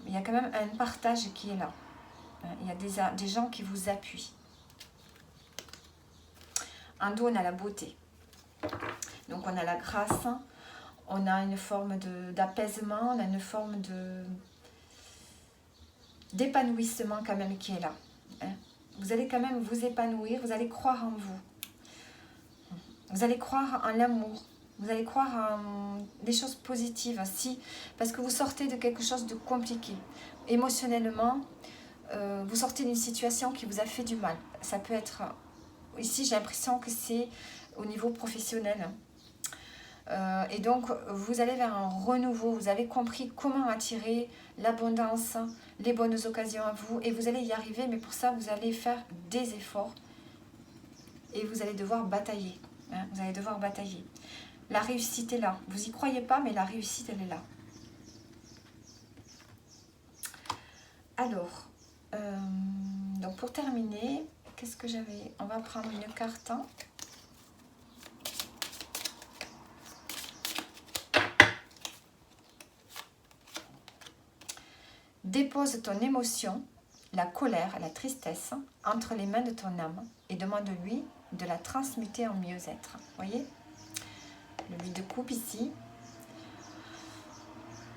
il y a quand même un partage qui est là. Il y a des gens qui vous appuient. En dos, on a la beauté. Donc on a la grâce, on a une forme d'apaisement, on a une forme d'épanouissement quand même qui est là. Hein. Vous allez quand même vous épanouir, vous allez croire en vous. Vous allez croire en l'amour, vous allez croire en des choses positives, parce que vous sortez de quelque chose de compliqué. Émotionnellement, vous sortez d'une situation qui vous a fait du mal. Ça peut être, ici j'ai l'impression que c'est au niveau professionnel. Et donc vous allez vers un renouveau, vous avez compris comment attirer l'abondance, les bonnes occasions à vous, et vous allez y arriver, mais pour ça vous allez faire des efforts et vous allez devoir batailler. Hein, vous allez devoir batailler. La réussite est là. Vous n'y croyez pas, mais la réussite, elle est là. Alors, donc pour terminer, qu'est-ce que j'avais? On va prendre une carte. Hein. Dépose ton émotion, la colère, la tristesse, entre les mains de ton âme et demande-lui de la transmuter en mieux-être. Vous voyez? Le 8 de coupe ici.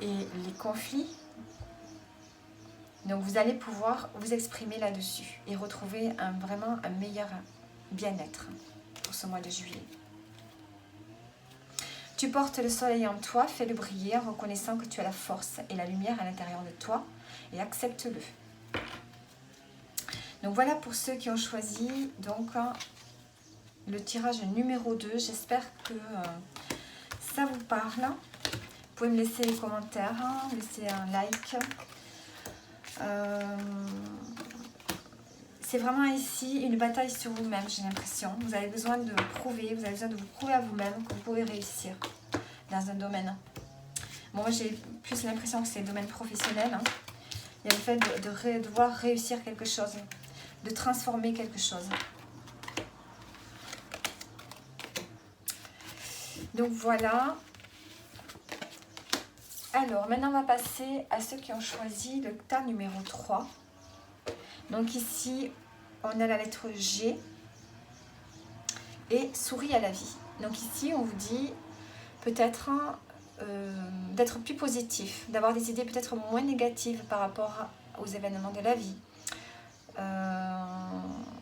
Et les conflits. Donc vous allez pouvoir vous exprimer là-dessus et retrouver vraiment un meilleur bien-être pour ce mois de juillet. Tu portes le soleil en toi, fais-le briller en reconnaissant que tu as la force et la lumière à l'intérieur de toi et accepte-le. Donc voilà pour ceux qui ont choisi donc le tirage numéro 2. J'espère que ça vous parle. Vous pouvez me laisser les commentaires, laisser un like. C'est vraiment ici une bataille sur vous-même, j'ai l'impression. Vous avez besoin de prouver, vous avez besoin de vous prouver à vous-même que vous pouvez réussir dans un domaine. Bon, moi j'ai plus l'impression que c'est le domaine professionnel. Hein. Il y a le fait de devoir réussir quelque chose, de transformer quelque chose. Donc voilà. Alors maintenant on va passer à ceux qui ont choisi le tas numéro 3. Donc ici on a la lettre G et souris à la vie. Donc ici on vous dit peut-être d'être plus positif, d'avoir des idées peut-être moins négatives par rapport aux événements de la vie.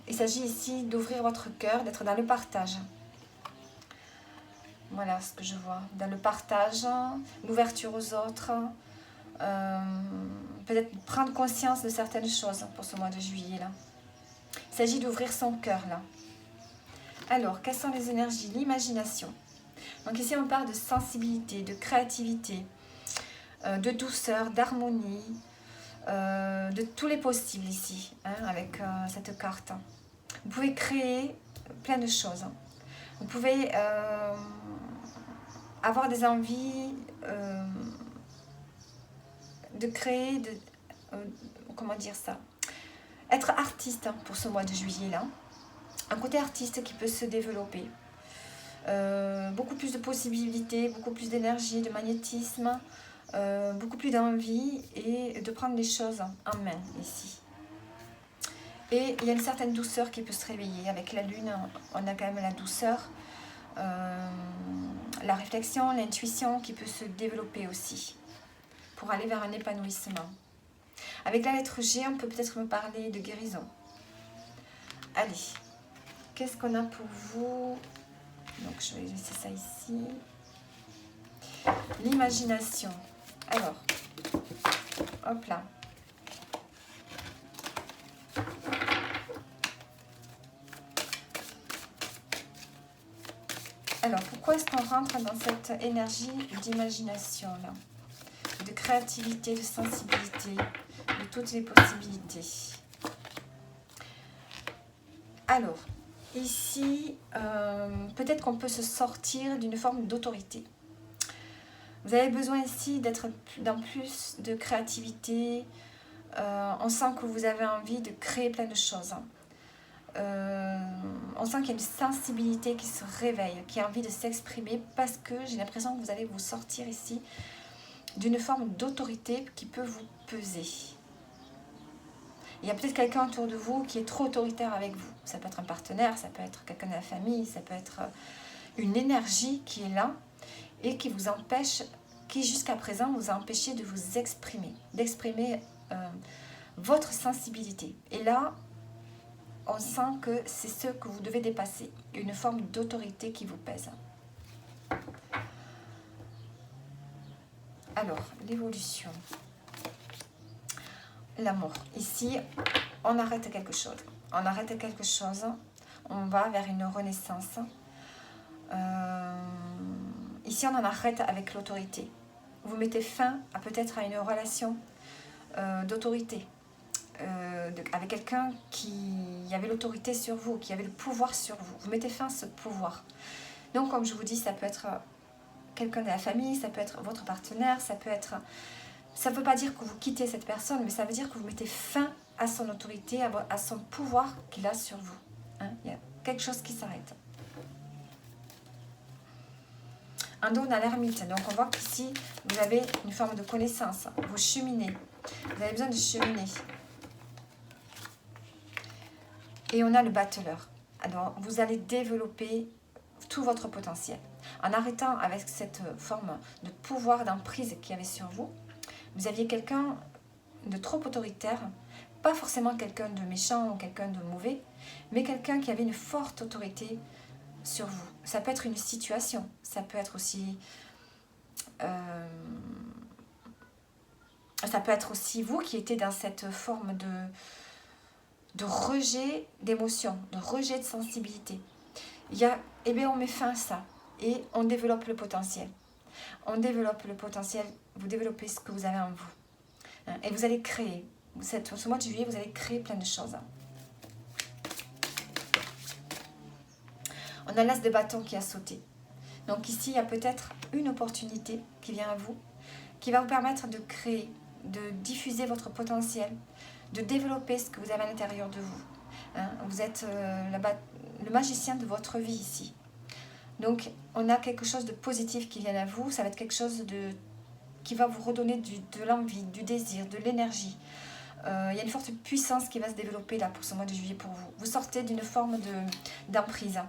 Il s'agit ici d'ouvrir votre cœur, d'être dans le partage. Voilà ce que je vois, dans le partage, l'ouverture aux autres, peut-être prendre conscience de certaines choses pour ce mois de juillet là. Il s'agit d'ouvrir son cœur là. Alors, quelles sont les énergies? L'imagination. Donc ici on parle de sensibilité, de créativité, de douceur, d'harmonie, de tous les possibles ici, hein, avec cette carte. Vous pouvez créer plein de choses. Vous pouvez avoir des envies de créer, comment dire ça, être artiste pour ce mois de juillet là. Un côté artiste qui peut se développer. Beaucoup plus de possibilités, beaucoup plus d'énergie, de magnétisme, beaucoup plus d'envie et de prendre les choses en main ici. Et il y a une certaine douceur qui peut se réveiller. Avec la lune, on a quand même la douceur, la réflexion, l'intuition qui peut se développer aussi pour aller vers un épanouissement. Avec la lettre G, on peut peut-être me parler de guérison. Allez, qu'est-ce qu'on a pour vous? Donc je vais laisser ça ici. L'imagination. Alors, hop là. Alors, pourquoi est-ce qu'on rentre dans cette énergie d'imagination là, de créativité, de sensibilité, de toutes les possibilités? Alors, ici, peut-être qu'on peut se sortir d'une forme d'autorité. Vous avez besoin ici d'être dans plus de créativité. On sent que vous avez envie de créer plein de choses. On sent qu'il y a une sensibilité qui se réveille, qui a envie de s'exprimer parce que j'ai l'impression que vous allez vous sortir ici d'une forme d'autorité qui peut vous peser. Il y a peut-être quelqu'un autour de vous qui est trop autoritaire avec vous. Ça peut être un partenaire, ça peut être quelqu'un de la famille, ça peut être une énergie qui est là et qui vous empêche, qui jusqu'à présent vous a empêché de vous exprimer, d'exprimer votre sensibilité. Et là, on sent que c'est ce que vous devez dépasser, une forme d'autorité qui vous pèse. Alors, l'évolution. L'amour. Ici, on arrête quelque chose. On arrête quelque chose. On va vers une renaissance. Ici, on en arrête avec l'autorité. Vous mettez fin à peut-être à une relation d'autorité. Avec quelqu'un qui avait l'autorité sur vous, qui avait le pouvoir sur vous. Vous mettez fin à ce pouvoir. Donc, comme je vous dis, ça peut être quelqu'un de la famille, ça peut être votre partenaire, ça peut être... Ça ne veut pas dire que vous quittez cette personne, mais ça veut dire que vous mettez fin à son autorité, à son pouvoir qu'il a sur vous. Hein? Il y a quelque chose qui s'arrête. Un dos, on a l'ermite. Donc, on voit qu'ici, vous avez une forme de connaissance. Vous cheminez. Vous avez besoin de cheminer. Et on a le battleur. Alors, vous allez développer tout votre potentiel. En arrêtant avec cette forme de pouvoir d'emprise qu'il y avait sur vous, vous aviez quelqu'un de trop autoritaire, pas forcément quelqu'un de méchant ou quelqu'un de mauvais, mais quelqu'un qui avait une forte autorité sur vous. Ça peut être une situation, ça peut être aussi... ça peut être aussi vous qui étiez dans cette forme de rejet d'émotion, de rejet de sensibilité. Eh bien, on met fin à ça et on développe le potentiel. On développe le potentiel, vous développez ce que vous avez en vous. Et vous allez créer. Ce mois de juillet, vous allez créer plein de choses. On a l'as de bâton qui a sauté. Donc ici, il y a peut-être une opportunité qui vient à vous, qui va vous permettre de créer, de diffuser votre potentiel, de développer ce que vous avez à l'intérieur de vous. Vous êtes le magicien de votre vie ici. Donc, on a quelque chose de positif qui vient à vous. Ça va être quelque chose qui va vous redonner de l'envie, du désir, de l'énergie. Il y a une forte puissance qui va se développer là pour ce mois de juillet pour vous. Vous sortez d'une forme d'emprise.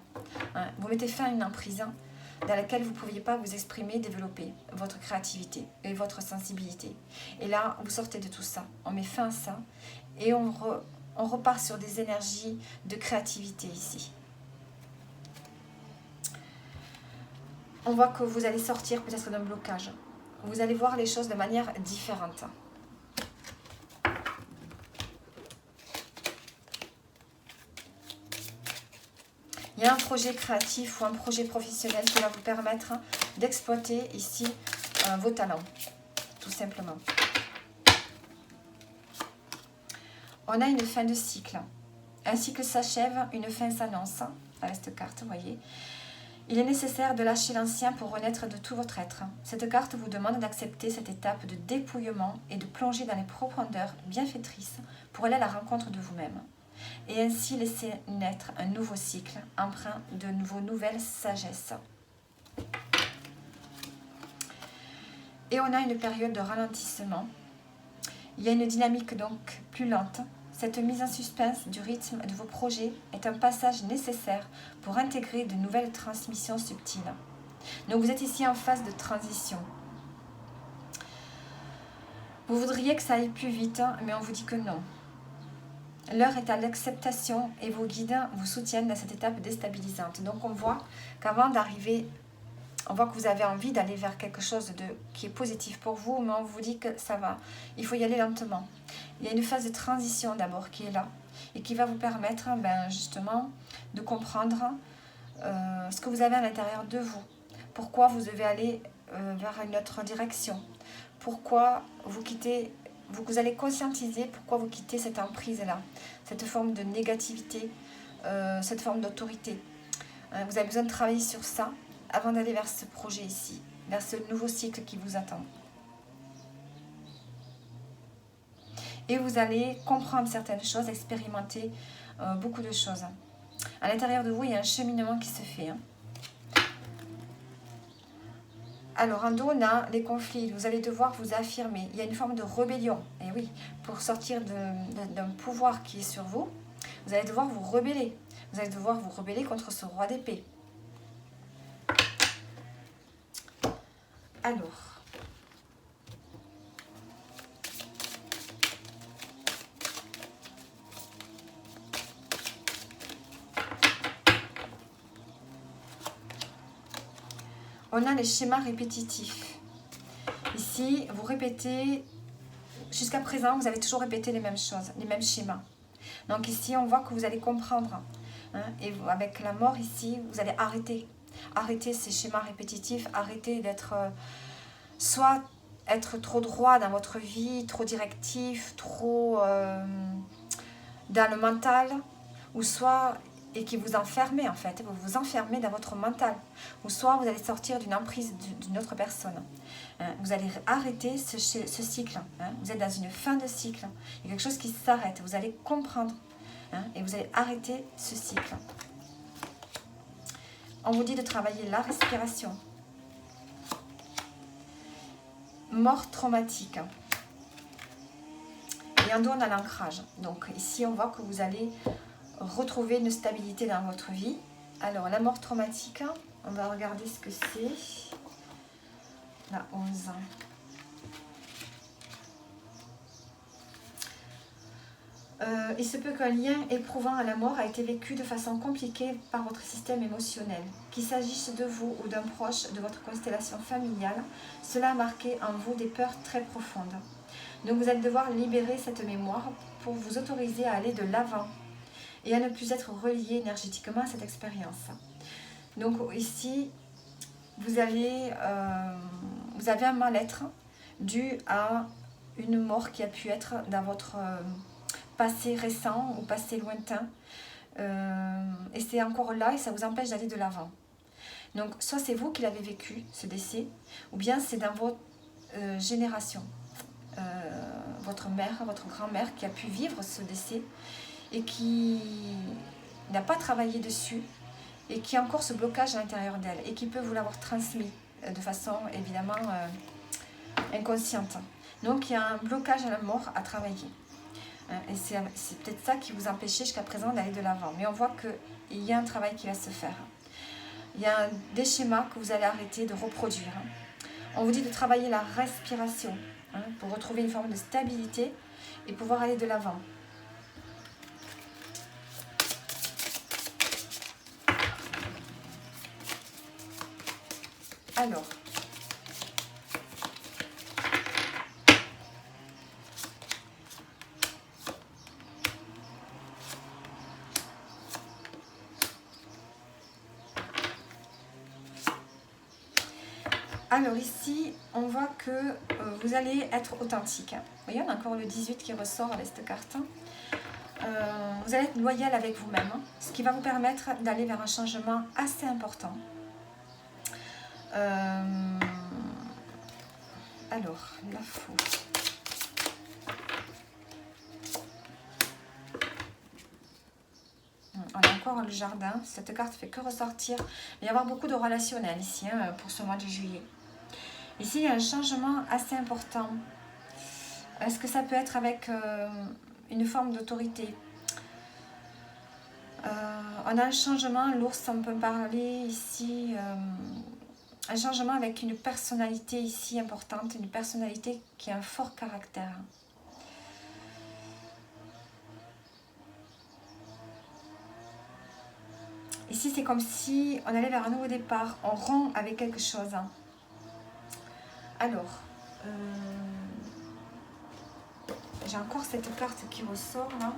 Vous mettez fin à une emprise dans laquelle vous ne pouviez pas vous exprimer, développer votre créativité et votre sensibilité. Et là, vous sortez de tout ça. On met fin à ça et on repart sur des énergies de créativité ici. On voit que vous allez sortir peut-être d'un blocage. Vous allez voir les choses de manière différente. Il y a un projet créatif ou un projet professionnel qui va vous permettre d'exploiter ici vos talents, tout simplement. On a une fin de cycle. Un cycle s'achève, une fin s'annonce avec cette carte, vous voyez. Il est nécessaire de lâcher l'ancien pour renaître de tout votre être. Cette carte vous demande d'accepter cette étape de dépouillement et de plonger dans les profondeurs bienfaitrices pour aller à la rencontre de vous-même. Et ainsi laisser naître un nouveau cycle, empreint de vos nouvelles sagesses. Et on a une période de ralentissement. Il y a une dynamique donc plus lente. Cette mise en suspense du rythme de vos projets est un passage nécessaire pour intégrer de nouvelles transmissions subtiles. Donc vous êtes ici en phase de transition. Vous voudriez que ça aille plus vite, mais on vous dit que non. L'heure est à l'acceptation et vos guides vous soutiennent dans cette étape déstabilisante. Donc on voit qu'avant d'arriver, on voit que vous avez envie d'aller vers quelque chose qui est positif pour vous, mais on vous dit que ça va. Il faut y aller lentement. Il y a une phase de transition d'abord qui est là et qui va vous permettre justement de comprendre ce que vous avez à l'intérieur de vous. Pourquoi vous devez aller vers une autre direction. Pourquoi vous allez conscientiser pourquoi vous quittez cette emprise-là, cette forme de négativité, cette forme d'autorité. Vous avez besoin de travailler sur ça avant d'aller vers ce projet ici, vers ce nouveau cycle qui vous attend. Et vous allez comprendre certaines choses, expérimenter beaucoup de choses. À l'intérieur de vous, il y a un cheminement qui se fait. Alors, en dos, on a les conflits. Vous allez devoir vous affirmer. Il y a une forme de rébellion. Et oui, pour sortir d'un pouvoir qui est sur vous, vous allez devoir vous rebeller. Vous allez devoir vous rebeller contre ce roi d'épée. Alors, on a les schémas répétitifs. Ici, vous répétez, jusqu'à présent, vous avez toujours répété les mêmes choses, les mêmes schémas. Donc ici, on voit que vous allez comprendre. Et avec la mort ici, vous allez arrêter ces schémas répétitifs, arrêter d'être soit être trop droit dans votre vie, trop directif, trop dans le mental, ou soit, et qui vous enfermez en fait, vous vous enfermez dans votre mental, ou soit vous allez sortir d'une emprise d'une autre personne. Vous allez arrêter ce cycle, vous êtes dans une fin de cycle, il y a quelque chose qui s'arrête, vous allez comprendre, et vous allez arrêter ce cycle. On vous dit de travailler la respiration. Mort traumatique. Et en dos, on a l'ancrage. Donc ici, on voit que vous allez retrouver une stabilité dans votre vie. Alors, la mort traumatique, on va regarder ce que c'est. La 11. Il se peut qu'un lien éprouvant à la mort a été vécu de façon compliquée par votre système émotionnel. Qu'il s'agisse de vous ou d'un proche de votre constellation familiale, cela a marqué en vous des peurs très profondes. Donc vous allez devoir libérer cette mémoire pour vous autoriser à aller de l'avant et à ne plus être relié énergétiquement à cette expérience. Donc ici, vous avez un mal-être dû à une mort qui a pu être dans votre passé récent ou passé lointain, et c'est encore là et ça vous empêche d'aller de l'avant. Donc soit c'est vous qui l'avez vécu, ce décès, ou bien c'est dans votre génération, votre mère, votre grand-mère qui a pu vivre ce décès et qui n'a pas travaillé dessus et qui a encore ce blocage à l'intérieur d'elle et qui peut vous l'avoir transmis de façon évidemment inconsciente. Donc il y a un blocage à la mort à travailler. Et c'est peut-être ça qui vous empêchait jusqu'à présent d'aller de l'avant. Mais on voit qu'il y a un travail qui va se faire. Il y a des schémas que vous allez arrêter de reproduire. On vous dit de travailler la respiration pour retrouver une forme de stabilité et pouvoir aller de l'avant. Alors, ici, on voit que vous allez être authentique. Vous voyez, on a encore le 18 qui ressort avec cette carte. Vous allez être loyal avec vous-même, ce qui va vous permettre d'aller vers un changement assez important. Alors, la faux. On a encore le jardin. Cette carte fait que ressortir. Il va y avoir beaucoup de relationnel ici pour ce mois de juillet. Ici, il y a un changement assez important. Est-ce que ça peut être avec une forme d'autorité? On a un changement, l'ours, on peut parler ici, un changement avec une personnalité ici importante, une personnalité qui a un fort caractère. Ici, c'est comme si on allait vers un nouveau départ, on rompt avec quelque chose. Alors, j'ai encore cette carte qui ressort là.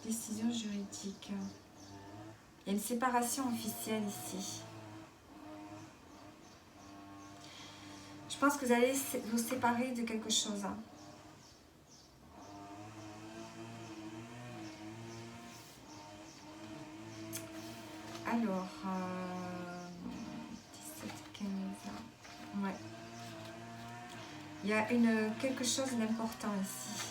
Décision juridique. Il y a une séparation officielle ici. Je pense que vous allez vous séparer de quelque chose. Alors, 17, 15, ouais. Il y a quelque chose d'important ici.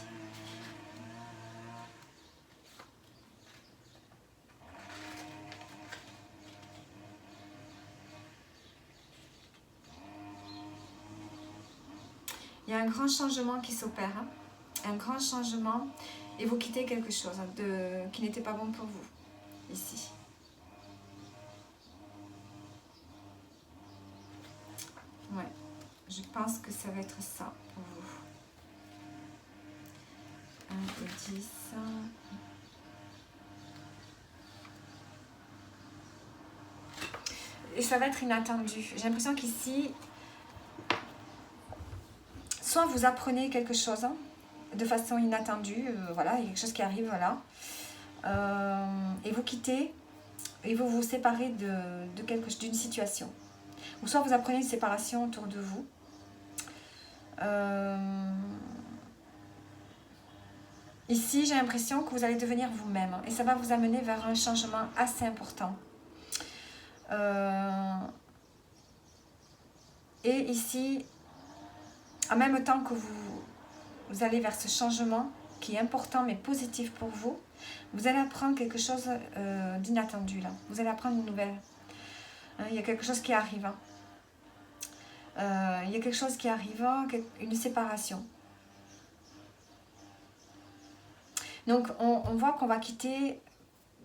Il y a un grand changement qui s'opère, hein. Un grand changement, et vous quittez quelque chose qui n'était pas bon pour vous, ici. Ouais, je pense que ça va être ça pour vous. 1 et 10. Et ça va être inattendu. J'ai l'impression qu'ici, soit vous apprenez quelque chose de façon inattendue, voilà, il y a quelque chose qui arrive, voilà, et vous quittez, et vous vous séparez d'une situation. Ou soit vous apprenez une séparation autour de vous. Ici, j'ai l'impression que vous allez devenir vous-même, et ça va vous amener vers un changement assez important. Et ici, en même temps que vous allez vers ce changement qui est important mais positif pour vous, vous allez apprendre quelque chose d'inattendu là. Vous allez apprendre une nouvelle. Il y a quelque chose qui arrive. Il y a quelque chose qui arrive, une séparation. Donc on voit qu'on va quitter,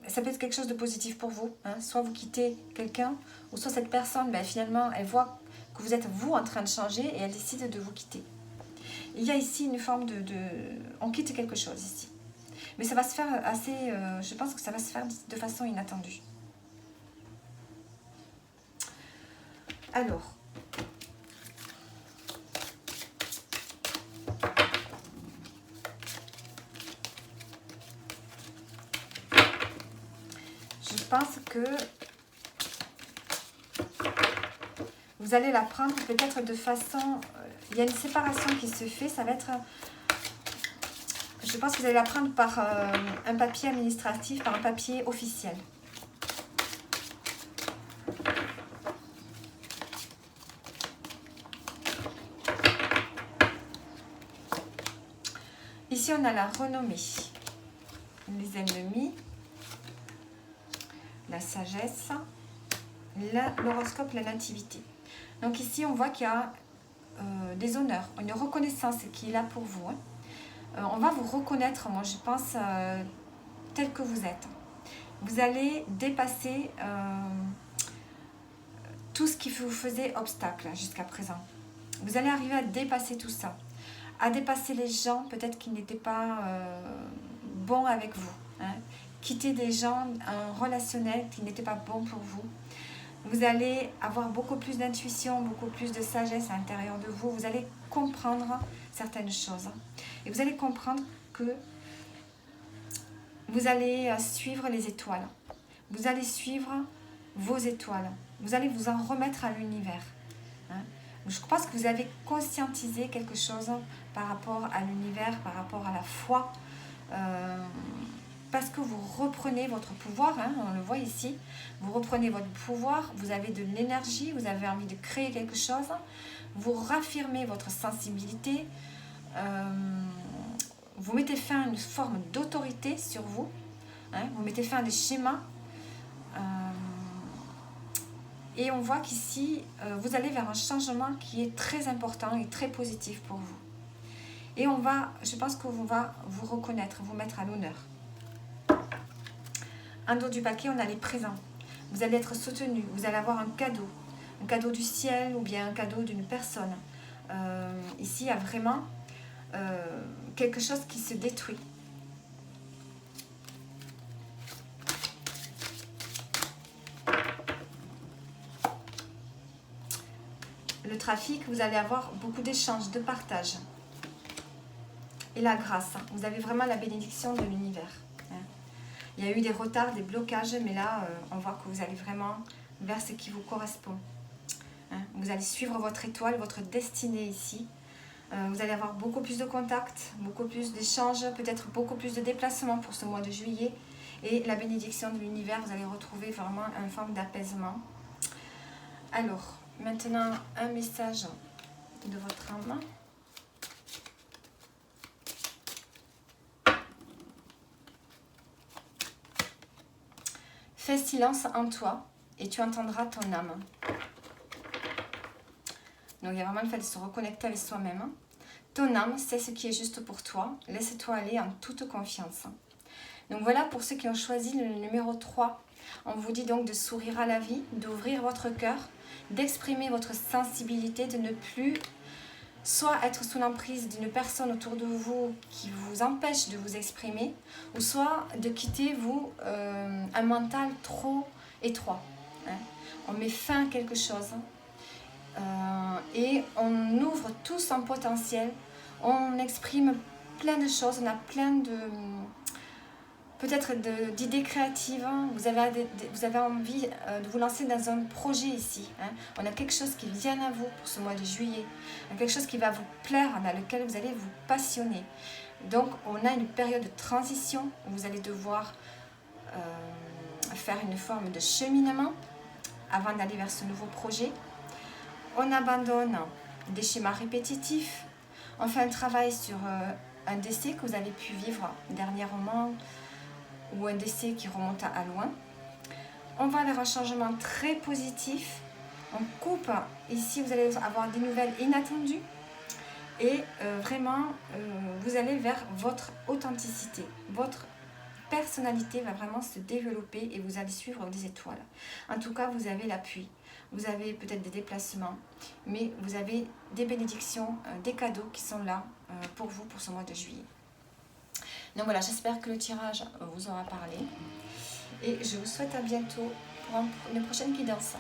ça peut être quelque chose de positif pour vous. Soit vous quittez quelqu'un, ou soit cette personne, finalement, elle voit que vous êtes vous en train de changer et elle décide de vous quitter. Il y a ici une forme on quitte quelque chose ici. Mais ça va se faire assez... je pense que ça va se faire de façon inattendue. Alors... je pense que... vous allez la prendre peut-être de façon... il y a une séparation qui se fait, ça va être... je pense que vous allez la prendre par un papier administratif, par un papier officiel. Ici, on a la renommée, les ennemis, la sagesse, l'horoscope, la nativité. Donc ici, on voit qu'il y a des honneurs, une reconnaissance qui est là pour vous. On va vous reconnaître, moi je pense, tel que vous êtes. Vous allez dépasser tout ce qui vous faisait obstacle jusqu'à présent. Vous allez arriver à dépasser tout ça, à dépasser les gens peut-être qui n'étaient pas bons avec vous. Quitter des gens, un relationnel qui n'était pas bon pour vous. Vous allez avoir beaucoup plus d'intuition, beaucoup plus de sagesse à l'intérieur de vous. Vous allez comprendre certaines choses. Et vous allez comprendre que vous allez suivre les étoiles. Vous allez suivre vos étoiles. Vous allez vous en remettre à l'univers. Je pense que vous avez conscientisé quelque chose par rapport à l'univers, par rapport à la foi. Parce que vous reprenez votre pouvoir, hein, on le voit ici. Vous reprenez votre pouvoir, vous avez de l'énergie, vous avez envie de créer quelque chose. Vous raffirmez votre sensibilité. Vous mettez fin à une forme d'autorité sur vous. Hein, vous mettez fin à des schémas. Et on voit qu'ici, vous allez vers un changement qui est très important et très positif pour vous. Et je pense qu'on va vous reconnaître, vous mettre à l'honneur. En dos du paquet, on a les présents. Vous allez être soutenu, vous allez avoir un cadeau du ciel ou bien un cadeau d'une personne. Ici, il y a vraiment quelque chose qui se détruit. Le trafic, vous allez avoir beaucoup d'échanges, de partage. Et la grâce, vous avez vraiment la bénédiction de l'univers. Il y a eu des retards, des blocages, mais là, on voit que vous allez vraiment vers ce qui vous correspond. Vous allez suivre votre étoile, votre destinée ici. Vous allez avoir beaucoup plus de contacts, beaucoup plus d'échanges, peut-être beaucoup plus de déplacements pour ce mois de juillet. Et la bénédiction de l'univers, vous allez retrouver vraiment une forme d'apaisement. Alors, maintenant, un message de votre âme. Fais silence en toi et tu entendras ton âme. Donc il y a vraiment le fait de se reconnecter avec soi-même. Ton âme, c'est ce qui est juste pour toi. Laisse-toi aller en toute confiance. Donc voilà pour ceux qui ont choisi le numéro 3. On vous dit donc de sourire à la vie, d'ouvrir votre cœur, d'exprimer votre sensibilité, de ne plus soit être sous l'emprise d'une personne autour de vous qui vous empêche de vous exprimer, ou soit de quitter vous un mental trop étroit. On met fin à quelque chose et on ouvre tout son potentiel, on exprime plein de choses, on a plein de peut-être d'idées créatives, vous avez envie de vous lancer dans un projet ici. On a quelque chose qui vient à vous pour ce mois de juillet, quelque chose qui va vous plaire, dans lequel vous allez vous passionner. Donc on a une période de transition où vous allez devoir faire une forme de cheminement avant d'aller vers ce nouveau projet. On abandonne des schémas répétitifs, on fait un travail sur un décès que vous avez pu vivre dernièrement, ou un décès qui remonte à loin. On va vers un changement très positif. On coupe. Ici, vous allez avoir des nouvelles inattendues. Et vraiment, vous allez vers votre authenticité. Votre personnalité va vraiment se développer et vous allez suivre des étoiles. En tout cas, vous avez l'appui. Vous avez peut-être des déplacements, mais vous avez des bénédictions, des cadeaux qui sont là pour vous pour ce mois de juillet. Donc voilà, j'espère que le tirage vous aura parlé. Et je vous souhaite à bientôt pour une prochaine guidance.